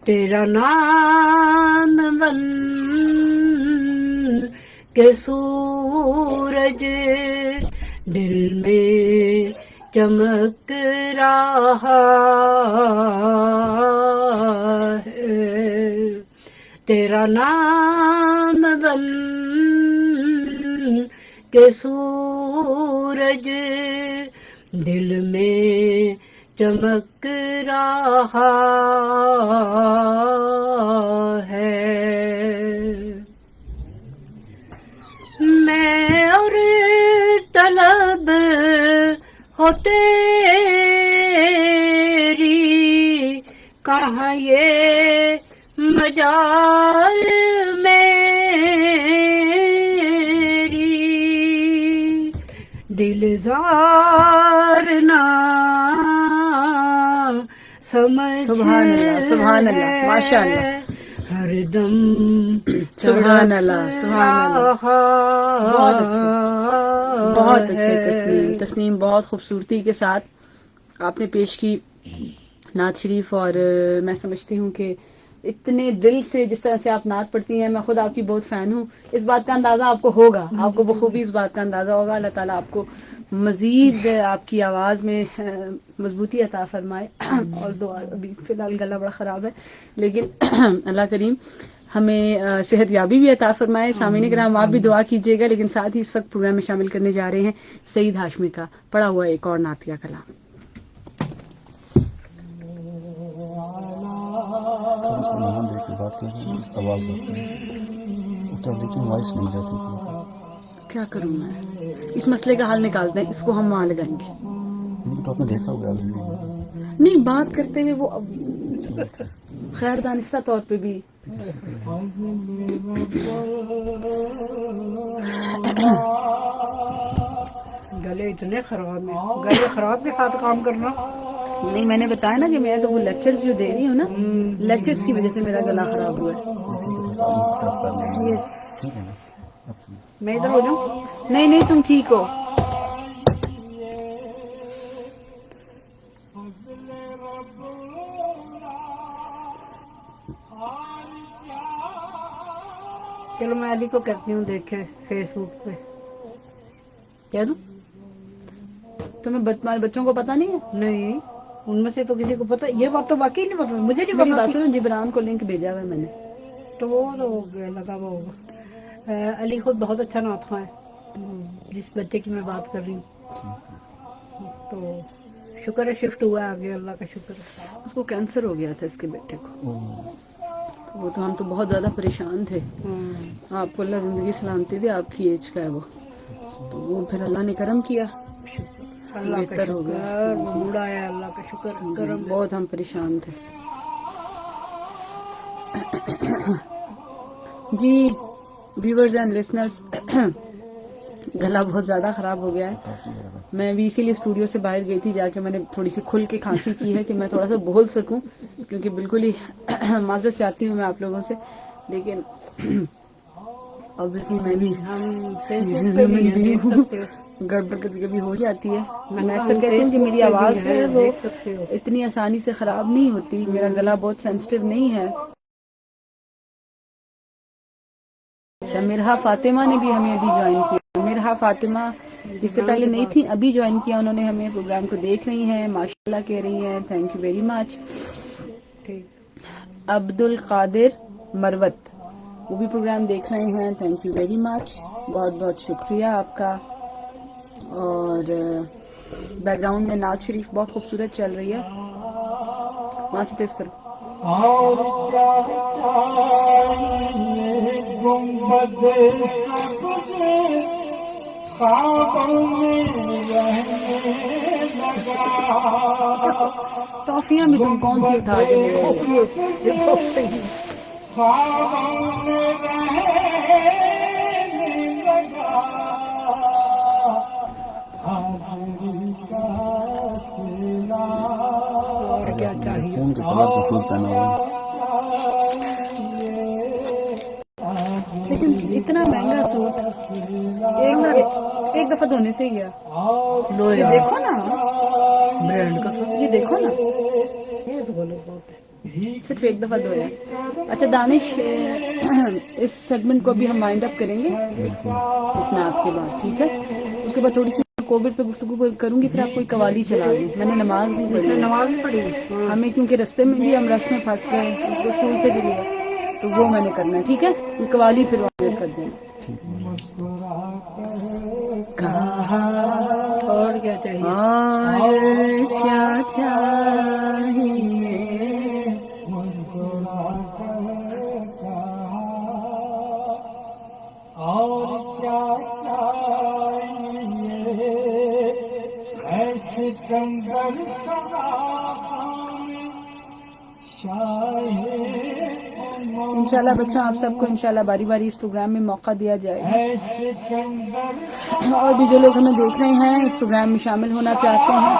تیرا نام بن کے سورج دل میں چمک رہا ہے، تیرا نام بن کے سورج دل میں چمک رہا ہے، میں اور طلب ہو تیری کہاں یہ مجال میری، دل زار نہ سمجھ. سبحان اللہ سبحان اللہ ماشاء اللہ، ہر دم سبحان اللہ سبحان اللہ. بہت اچھے بہت اچھے تسنیم بہت خوبصورتی کے ساتھ آپ نے پیش کی نعت شریف، اور میں سمجھتی ہوں کہ اتنے دل سے جس طرح سے آپ نعت پڑھتی ہیں، میں خود آپ کی بہت فین ہوں. اس بات کا اندازہ آپ کو ہوگا، آپ کو بخوبی اس بات کا اندازہ ہوگا. اللہ تعالیٰ آپ کو مزید آپ کی آواز میں مضبوطی عطا فرمائے. اور دعا ابھی فی الحال گلا بڑا خراب ہے، لیکن اللہ کریم ہمیں صحت یابی بھی عطا فرمائے. سامعین کرام آپ بھی دعا کیجیے گا. لیکن ساتھ ہی اس وقت پروگرام میں شامل کرنے جا رہے ہیں سعید ہاشمی کا پڑھا ہوا ایک اور نعتیہ کلام. تھوڑا سا یہاں دیکھ کے بات کر رہے ہیں، آواز آتی ہے اس طرف دیکھیں، وائس نہیں جاتی. کیا کروں میں، اس مسئلے کا حل نکالتے ہیں، اس کو ہم وہاں لگائیں گے. تو آپ نے دیکھا ہوگا نہیں، بات کرتے ہوئے وہ خیر دانستہ طور پہ بھی اتنے خراب ہیں گلے خراب کے ساتھ کام کرنا. نہیں میں نے بتایا نا کہ میں تو وہ لیکچرز جو دے رہی ہوں نا لیکچرز کی وجہ سے میرا گلا خراب ہوا ہے. ٹھیک ہے نا. میں ادھر ہو جاؤں. نہیں تم ٹھیک ہو. چلو میں علی کو کہتی ہوں دیکھے فیس بک پہ. کیا دوں تمہیں تمہارے بچوں کو پتا نہیں ہے؟ نہیں ان میں سے تو کسی کو پتا. یہ بات تو واقعی نہیں پتا مجھے. نہیں میری پتا بات تھی. سنو جبران کو لنک بھیجا ہوا ہے میں نے. تو وہ لگا ہوا ہوگا. علی خود بہت اچھا نعت خواں ہے جس بچے کی میں بات کر رہی ہوں. تو شکر ہے شفٹ ہوا ہے آگے. اللہ کا شکر ہے. اس کو کینسر ہو گیا تھا اس کے بیٹے کو. وہ تو ہم تو بہت زیادہ پریشان تھے. آپ کو اللہ زندگی سلامتی دے. آپ کی ایج کا ہے وہ. تو وہ پھر اللہ نے کرم کیا اللہ کا بہتر ہو گیا. شکر وہ بوڑھا ہے. اللہ کا شکر کرم ہے. بہت ہم پریشان تھے. جی ویورز اینڈ لسنرز گلا بہت زیادہ خراب ہو گیا ہے. میں بھی اسی لیے اسٹوڈیو سے باہر گئی تھی. جا کے میں نے تھوڑی سی کھل کے کھانسی کی ہے کہ میں تھوڑا سا بول سکوں کیونکہ بالکل ہی معذرت چاہتی ہوں میں آپ لوگوں سے. لیکن obviously میں بھی ہم فیس بک پہ بھی ہیں دیکھ سکتے ہو. گڑبڑ کبھی کبھی ہو جاتی ہے. میں میں اکثر کہتی ہوں کہ میری آواز ہے وہ دیکھ سکتے ہو. اتنی آسانی سے خراب نہیں ہوتی. میرا گلا بہت سینسٹیو نہیں ہے. اچھا مرحا فاطمہ نے بھی ہمیں ابھی جوائن کیا. مرحا فاطمہ اس سے پہلے نہیں تھی ابھی جوائن کیا انہوں نے ہمیں. پروگرام کو دیکھ رہی ہیں ماشاءاللہ کہہ رہی ہیں. تھینک یو ویری مچ. عبد القادر مروت وہ بھی پروگرام دیکھ رہے ہیں. تھینک یو ویری مچ. بہت بہت شکریہ آپ کا. اور بیک گراؤنڈ میں نعت شریف بہت خوبصورت چل رہی ہے. وہاں سے تیز کرو. اور کیا چاہیے گنبد سبز خوابوں میں رہنے لگا. ٹافیاں بھی تم کون سی اٹھا کے لے رہے ہو؟ خوابوں میں رہنے لگا. حاضری کا سلا اور کیا چاہیے. فون کے کلر کا سوٹ پہنا ہوا ہے. لیکن اتنا مہنگا سوٹ ایک دفعہ دھونے سے ہی گیا. یہ دیکھو نا برانڈ کا سوٹ. یہ دیکھو نا صرف ایک دفعہ دھویا. اچھا دانش اس سیگمنٹ کو ابھی ہم وائنڈ اپ کریں گے اس نعت کے بعد. ٹھیک ہے اس کے بعد تھوڑی سی کووڈ پہ گفتگو کروں گی. پھر آپ کوئی قوالی چلا دیں. میں نے نماز نہیں پڑھی. نماز نہیں پڑھی ہمیں کیونکہ رستے میں بھی ہم رش میں پھنس گئے. اس کو اسکول سے بھی لیا تو وہ میں نے کرنا ہے. ٹھیک ہے کوئی قوالی پھر واپس کر دیں. کہا اور کیا چاہیے. اور کیا چاہیے اور کیا چاہیے ایسے سندر انشاءاللہ بچوں آپ سب کو انشاءاللہ باری باری اس پروگرام میں موقع دیا جائے گا. اور بھی جو لوگ ہمیں دیکھ رہے ہیں اس پروگرام میں شامل ہونا چاہتے ہیں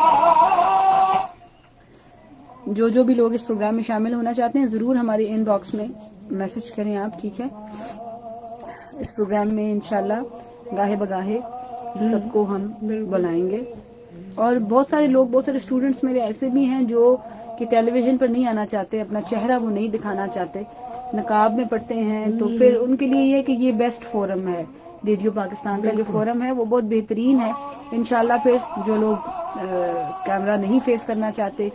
جو بھی لوگ اس پروگرام میں شامل ہونا چاہتے ہیں ضرور ہمارے ان باکس میں میسج کریں آپ. ٹھیک ہے اس پروگرام میں انشاءاللہ گاہے بگاہے سب کو ہم بلائیں گے. اور بہت سارے لوگ بہت سارے اسٹوڈنٹس میرے ایسے بھی ہیں جو کہ ٹیلی ویژن پر نہیں آنا چاہتے. اپنا چہرہ وہ نہیں دکھانا چاہتے. نقاب میں پڑھتے ہیں تو پھر ان کے لیے یہ کہ یہ بیسٹ فورم ہے. ریڈیو پاکستان کا جو فورم ہے وہ بہت بہترین ہے. انشاءاللہ پھر جو لوگ کیمرہ نہیں فیس کرنا چاہتے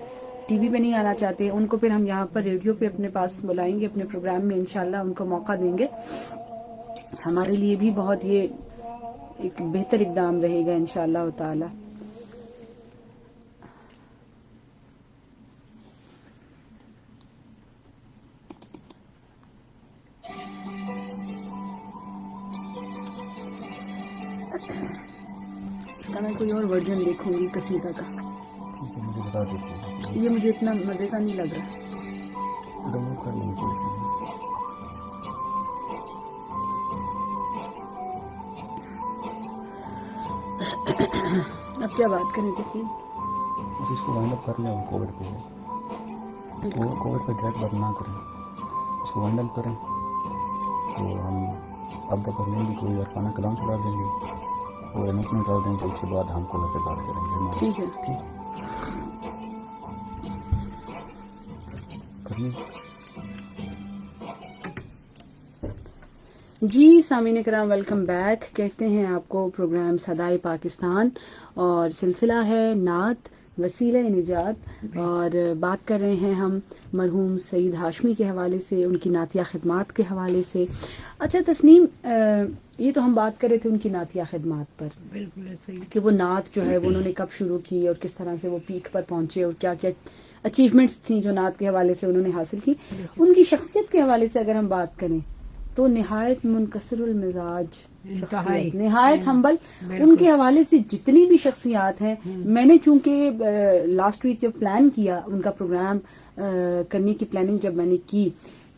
ٹی وی پہ نہیں آنا چاہتے ان کو پھر ہم یہاں پر ریڈیو پہ اپنے پاس بلائیں گے. اپنے پروگرام میں انشاءاللہ ان کو موقع دیں گے. ہمارے لیے بھی بہت یہ ایک بہتر اقدام رہے گا انشاءاللہ تعالی. اس کا میں کوئی اور ورژن دیکھوں گی قصیدہ کا. ٹھیک ہے مجھے بتا دیجیے. یہ مجھے اتنا مزے کا نہیں لگ رہا. ڈاؤنلوڈ کر لیں گے کوئی سی. اب کیا بات کریں تسلیم؟ بس اس کو وائنڈ اپ کر لیں اور کووڈ پہ ہے، کووڈ پہ ڈائریکٹ بات نہ کریں، اس کو وائنڈ اپ کریں تو ہم اب تک لیں گے، کوئی عرفانہ کلام چلا دیں گے اور اناؤنسمنٹ کر دیں گے، اس کے بعد ہم کووڈ پہ بات کریں گے۔ ٹھیک ہے، ٹھیک کریے۔ جی سامعین کرام، ویلکم بیک کہتے ہیں آپ کو پروگرام صدائے پاکستان، اور سلسلہ ہے نعت وسیلہ نجات، اور بات کر رہے ہیں ہم مرحوم سعید ہاشمی کے حوالے سے، ان کی نعتیہ خدمات کے حوالے سے۔ اچھا تسنیم، یہ تو ہم بات کر رہے تھے ان کی نعتیہ خدمات پر، بالکل ایسا ہی کہ وہ نعت جو ہے وہ انہوں نے کب شروع کی اور کس طرح سے وہ پیک پر پہنچے اور کیا کیا اچیومنٹس تھیں جو نعت کے حوالے سے انہوں نے حاصل کی۔ ان کی شخصیت کے حوالے سے اگر ہم بات کریں تو نہایت منکسر المزاج شخصیت، نہایت ہمبل۔ ان کے حوالے سے جتنی بھی شخصیات ہیں، میں نے چونکہ لاسٹ ویک جب پلان کیا ان کا پروگرام کرنے کی پلاننگ جب میں نے کی،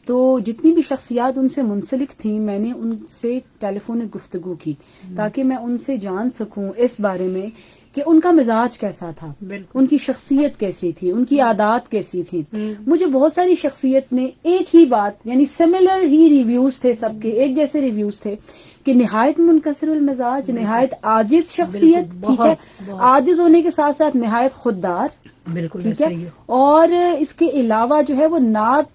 تو جتنی بھی شخصیات ان سے منسلک تھیں میں نے ان سے ٹیلی فونک گفتگو کی تاکہ میں ان سے جان سکوں اس بارے میں کہ ان کا مزاج کیسا تھا، ان کی شخصیت کیسی تھی، ان کی عادات کیسی تھی۔ مجھے بہت ساری شخصیت نے ایک ہی بات، یعنی سملر ہی ریویوز تھے، سب کے ایک جیسے ریویوز تھے کہ نہایت منکسر المزاج، نہایت عاجز شخصیت، ٹھیک ہے، عاجز ہونے کے ساتھ ساتھ نہایت خوددار، بالکل ٹھیک ہے، اور اس کے علاوہ جو ہے وہ نعت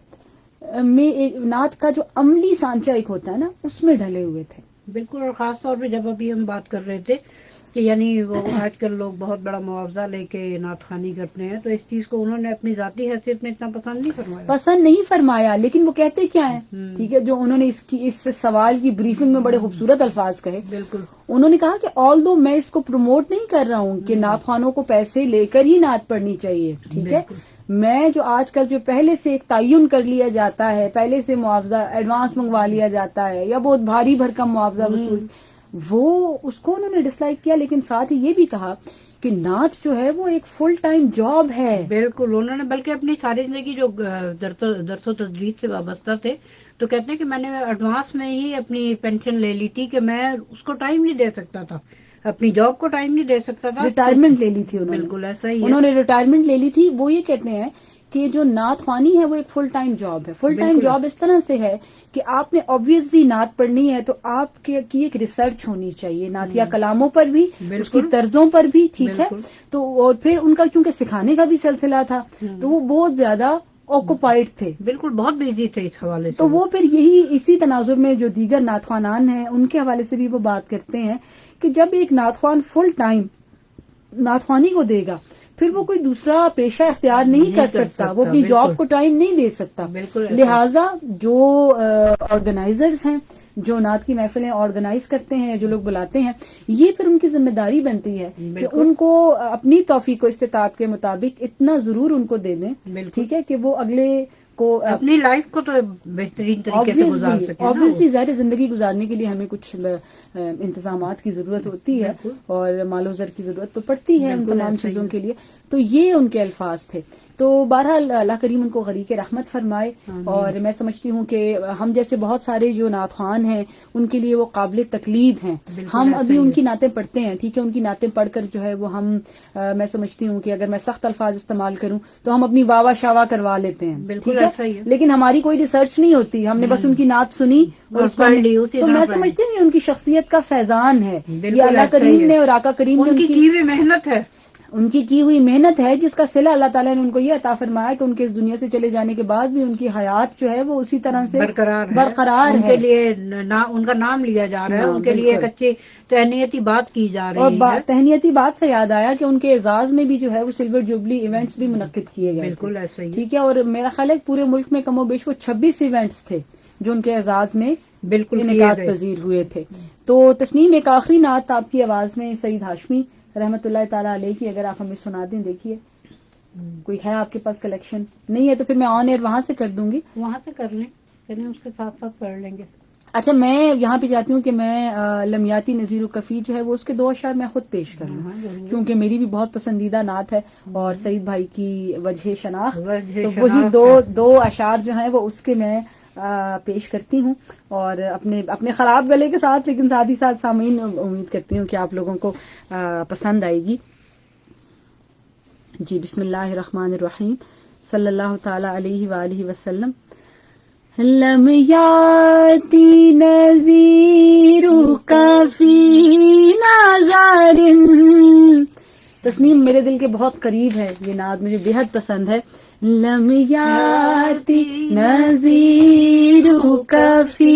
میں نعت کا جو عملی سانچہ ایک ہوتا ہے نا، اس میں ڈھلے ہوئے تھے۔ بالکل، اور خاص طور پہ جب ابھی ہم بات کر رہے تھے کہ یعنی وہ آج کل لوگ بہت بڑا معاوضہ لے کے نعت خوانی کرتے ہیں، تو اس چیز کو انہوں نے اپنی ذاتی حیثیت میں اتنا پسند نہیں فرمایا، لیکن وہ کہتے کیا ہیں، ٹھیک ہے، جو انہوں نے اس سوال کی بریفنگ میں بڑے خوبصورت الفاظ کہے۔ بالکل، انہوں نے کہا کہ آلدو میں اس کو پروموٹ نہیں کر رہا ہوں کہ نعت خوانوں کو پیسے لے کر ہی نعت پڑھنی چاہیے، ٹھیک ہے، میں جو آج کل جو پہلے سے ایک تعین کر لیا جاتا ہے، پہلے سے معاوضہ ایڈوانس منگوا لیا جاتا ہے یا بہت بھاری بھرکم معاوضہ وصول، وہ اس کو انہوں نے ڈس لائک کیا، لیکن ساتھ ہی یہ بھی کہا کہ نعت جو ہے وہ ایک فل ٹائم جاب ہے۔ بالکل، انہوں نے بلکہ اپنی ساری زندگی جو درس و تدریس سے وابستہ تھے تو کہتے ہیں کہ میں نے ایڈوانس میں ہی اپنی پینشن لے لی تھی کہ میں اس کو ٹائم نہیں دے سکتا تھا، اپنی جاب کو ٹائم نہیں دے سکتا تھا، ریٹائرمنٹ لے لی تھی انہوں نے، بالکل ایسا ہی ہے، انہوں نے ریٹائرمنٹ لے لی تھی۔ وہ یہ کہتے ہیں کہ جو نعت خوانی ہے وہ ایک فل ٹائم جاب ہے۔ فل ٹائم جاب اس طرح سے ہے کہ آپ نے آبویسلی نعت پڑھنی ہے تو آپ کی ایک ریسرچ ہونی چاہیے نعتیہ کلاموں پر بھی، اس کی طرزوں پر بھی، ٹھیک ہے، تو اور پھر ان کا کیونکہ سکھانے کا بھی سلسلہ تھا تو وہ بہت زیادہ آکوپائڈ تھے، بالکل بہت بزی تھے اس حوالے سے۔ تو وہ پھر یہی اسی تناظر میں جو دیگر نعت خوانان ہیں ان کے حوالے سے بھی وہ بات کرتے ہیں کہ جب ایک نعت خوان فل ٹائم نعت خوانی کو دے گا پھر وہ کوئی دوسرا پیشہ اختیار نہیں کر سکتا، وہ اپنی جاب کو ٹائم نہیں دے سکتا۔ لہٰذا جو آرگنائزرز ہیں، جو نعت کی محفلیں آرگنائز کرتے ہیں، جو لوگ بلاتے ہیں، یہ پھر ان کی ذمہ داری بنتی ہے کہ ان کو اپنی توفیق و استطاعت کے مطابق اتنا ضرور ان کو دے دیں، ٹھیک ہے، کہ وہ اگلے کو اپنی لائف کو تو بہترین طریقے سے گزار سکیں۔ obviously ظاہر زندگی گزارنے کے لیے ہمیں کچھ انتظامات کی ضرورت ہوتی ہے اور مال و زر کی ضرورت تو پڑتی ہے ان تمام چیزوں کے لیے، تو یہ ان کے الفاظ تھے۔ تو بہرحال اللہ کریم ان کو غریق رحمت فرمائے، اور میں سمجھتی ہوں کہ ہم جیسے بہت سارے جو نعت خوان ہیں ان کے لیے وہ قابل تقلید ہیں۔ ہم ابھی ان کی نعتیں پڑھتے ہیں، ٹھیک ہے، ان کی نعتیں پڑھ کر جو ہے وہ ہم میں سمجھتی ہوں کہ اگر میں سخت الفاظ استعمال کروں تو ہم اپنی واہ شاوا کروا لیتے ہیں، ٹھیک ہے، لیکن ہماری کوئی ریسرچ نہیں ہوتی، ہم نے بس ان کی نعت سنی اور اس کو، تو میں سمجھتی ہوں ان کی شخصیت کا فیضان ہے، یہ اللہ کریم نے اور آقا کریم نے ان کی ہوئی محنت ہے، ان کی کی ہوئی محنت ہے، جس کا صلہ اللہ تعالیٰ نے ان کو یہ عطا فرمایا کہ ان کے اس دنیا سے چلے جانے کے بعد بھی ان کی حیات جو ہے وہ اسی طرح سے برقرار ہے، ان کے لیے ان کا نام لیا جا رہا ہے، ان کے لیے ایک اچھی تہنیتی بات کی جا رہی ہے۔ اور تہنیتی بات سے یاد آیا کہ ان کے اعزاز میں بھی جو ہے وہ سلور جوبلی ایونٹس بھی منعقد کیے گئے، بالکل ایسا ہی، ٹھیک ہے، اور میرا خیال ہے پورے ملک میں کم و بیش وہ 26 ایونٹس تھے جو ان کے اعزاز میں بالکل انعقاد پذیر ہوئے تھے۔ تو تسنیم ایک آخری نعت آپ کی آواز میں سعید ہاشمی رحمت اللہ تعالیٰ علیہ کی اگر آپ ہمیں سنا دیں، دیکھیے کوئی ہے آپ کے پاس کلیکشن؟ نہیں ہے تو پھر میں آن ایئر وہاں سے کر دوں گی، وہاں سے کر لیں، چلیں اس کے ساتھ ساتھ پڑھ لیں گے۔ اچھا، میں یہاں پہ چاہتی ہوں کہ میں لمیاتی نذیر الکفی جو ہے وہ اس کے 2 اشعار میں خود پیش کروں کیونکہ میری بھی بہت پسندیدہ نعت ہے اور سعید بھائی کی وجہ شناخت، تو وہی دو اشعار جو ہیں وہ اس کے میں پیش کرتی ہوں، اور اپنے خراب گلے کے ساتھ، لیکن ساتھ ہی ساتھ سامعین امید کرتی ہوں کہ آپ لوگوں کو پسند آئے گی. جی بسم اللہ الرحمن الرحیم. صلی اللہ تعالی علیہ وآلہ وسلم. لم یاتی نذیرک فی نظر. تسنیم میرے دل کے بہت قریب ہے، یہ نعت مجھے بےحد پسند ہے. لم یاتی نذیرک فی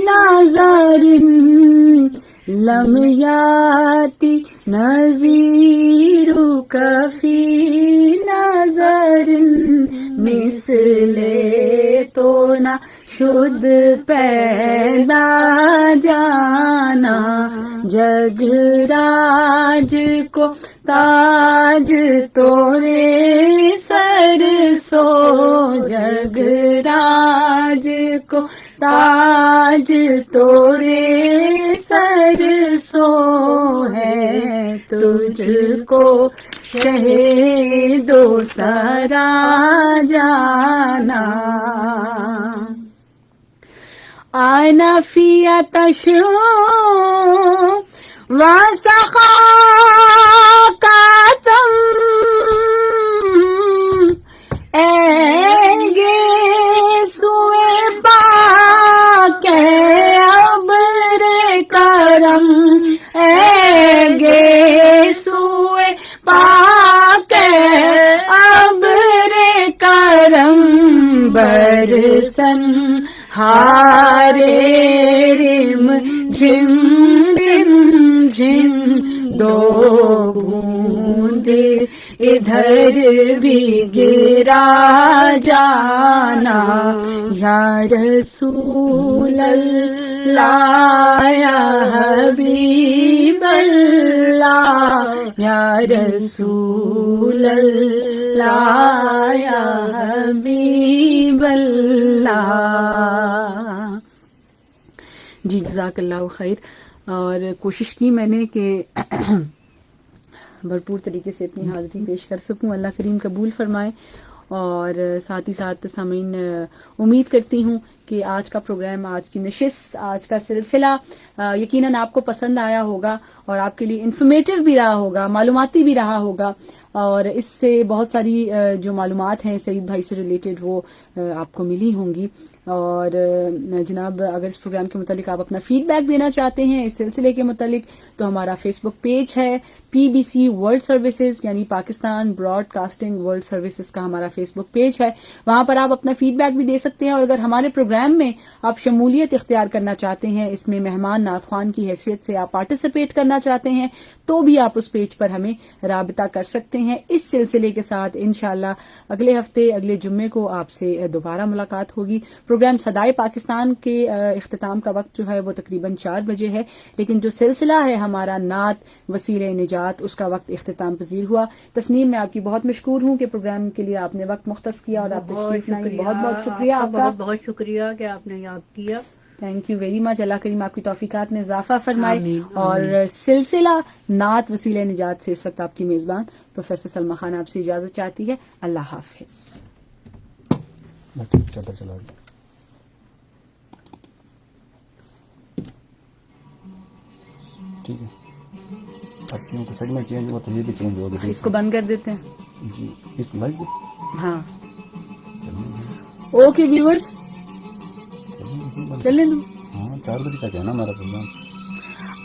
نظر، لم یاتی نذیرک فی نظر، مثل تو نہ شد پیدا جانا، جگ راج کو تاج تورے سر سو، جگ راج کو تاج تورے سر سو ہے، تجھ کو شہید و سرا جانا. آنا فی آتش وسخا کاتم، اے گے سوئے پاک ابر کرم، اے گے سوئے پاک ابر کرم، برسن ہارے رم جھم رم جھم، دو بوند ادھر بھی گرا جانا، یا رسول اللہ یا حبیب اللہ، یا رسول اللہ یا حبیب اللہ. جی جزاک اللہ خیر. اور کوشش کی میں نے کہ بھرپور طریقے سے اپنی حاضری پیش کر سکوں. اللہ کریم قبول فرمائے. اور ساتھ ہی ساتھ سامعین امید کرتی ہوں کہ آج کا پروگرام، آج کی نشست، آج کا سلسلہ یقیناً آپ کو پسند آیا ہوگا اور آپ کے لیے انفارمیٹیو بھی رہا ہوگا، معلوماتی بھی رہا ہوگا. اور اس سے بہت ساری جو معلومات ہیں سعید بھائی سے ریلیٹڈ وہ آپ کو ملی ہوں گی. اور جناب اگر اس پروگرام کے متعلق آپ اپنا فیڈ بیک دینا چاہتے ہیں اس سلسلے کے متعلق، تو ہمارا فیس بک پیج ہے PBC ورلڈ سروسز، یعنی Pakistan broadcasting world services کا ہمارا فیس بک پیج ہے. وہاں پر آپ اپنا فیڈ بیک بھی دے سکتے ہیں. اور اگر ہمارے پروگرام میں آپ شمولیت اختیار کرنا چاہتے ہیں، اس میں مہمان نعت خوان کی حیثیت سے آپ پارٹیسپیٹ کرنا چاہتے ہیں، تو بھی آپ اس پیج پر ہمیں رابطہ کر سکتے ہیں. اس سلسلے کے ساتھ انشاءاللہ اگلے ہفتے اگلے جمعے کو آپ سے دوبارہ ملاقات ہوگی. پروگرام صدائے پاکستان کے اختتام کا وقت جو ہے وہ تقریباً 4 بجے ہے، لیکن جو سلسلہ ہے ہمارا نعت وسیلہ نجات، اس کا وقت اختتام پذیر ہوا. تسنیم میں آپ کی بہت مشکور ہوں کہ پروگرام کے لیے آپ نے وقت مختص کیا اور آپ تشریف لائیں. بہت بہت شکریہ آپ کا. بہت بہت شکریہ کہ آپ نے یاد کیا. Thank you very much. Allah کریم آپ کی توفیقات میں اضافہ فرمائے. اور سلسلہ نعت وسیلہ نجات سے اس وقت آپ کی میزبان پروفیسر سلمہ خان آپ سے اجازت چاہتی ہے. اللہ حافظ. چلا ٹھیک ہے. اب کیوں تو سیگمنٹ چینج ہوا تو یہ بھی چینج ہوگا. اس کو بند کر دیتے ہیں. جی اس لائک ہاں اوکے ویورز چلیں دو. ہاں 4 بجے تک ہے نا ہمارا پروگرام.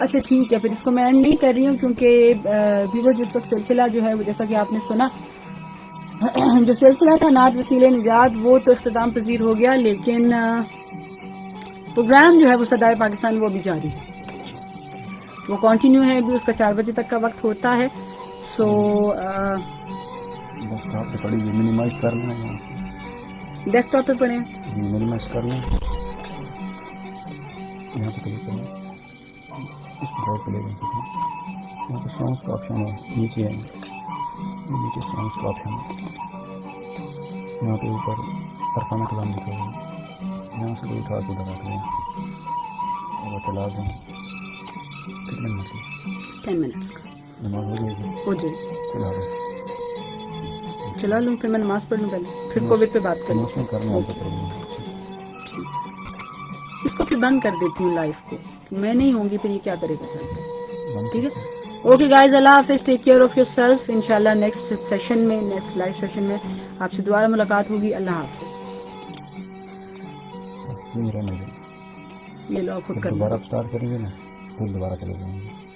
اچھا ٹھیک ہے، پھر اس کو میں اینڈ نہیں کر رہی ہوں کیونکہ ویور جس وقت سلسلہ جو ہے وہ جیسا کہ آپ نے سنا جو سلسلہ تھا نعت وسیلہ نجات وہ تو اختتام پذیر ہو گیا، لیکن پروگرام جو ہے وہ صدائے پاکستان وہ بھی جاری ہے، وہ کنٹینیو ہے بھی. اس کا 4 بجے تک کا وقت ہوتا ہے. سو بس آپ پہ پڑی ہے منیمائز کر لیں یہاں سے. ڈیسک ٹاپ پہ پڑھیں جی منیمائز کر لیں. یہاں پہ کلک کریں، اس پہ ڈرائیو پہ لے جا سکیں. یہاں پہ سانگس کا آپشن ہے نیچے ہے، نیچے سانگس کا آپشن ہے. یہاں پہ اوپر عرفانہ کلام لکھا ہوا ہے، یہاں سے کوئی اٹھا کے ادھر رکھ لیں اور چلا دیں. کتنے منٹ کی 10 منٹس کا نماز ہو جائے گی. ہو جائے. چلا دیں. چلا لوں پھر میں نماز پڑھ لوں پہلے، پھر کووڈ پہ بات کروں. کرنا ہے. کو پھر بند کر دیتی ہوں لائف کو. میں نہیں ہوں گی پھر یہ کیا کرے گا چل کے. ٹھیک ہے. اوکے گائز, اللہ حافظ, take care of your self. انشاءاللہ نیکسٹ سیشن میں, نیکسٹ لائیو سیشن میں آپ سے دوبارہ ملاقات ہوگی. اللہ حافظ. بس یہی رہنے دیں. یہ لو خود جب کرنا. دوبارہ آپ اسٹارٹ کریں گے نا پھر دوبارہ چلے جائیں گے.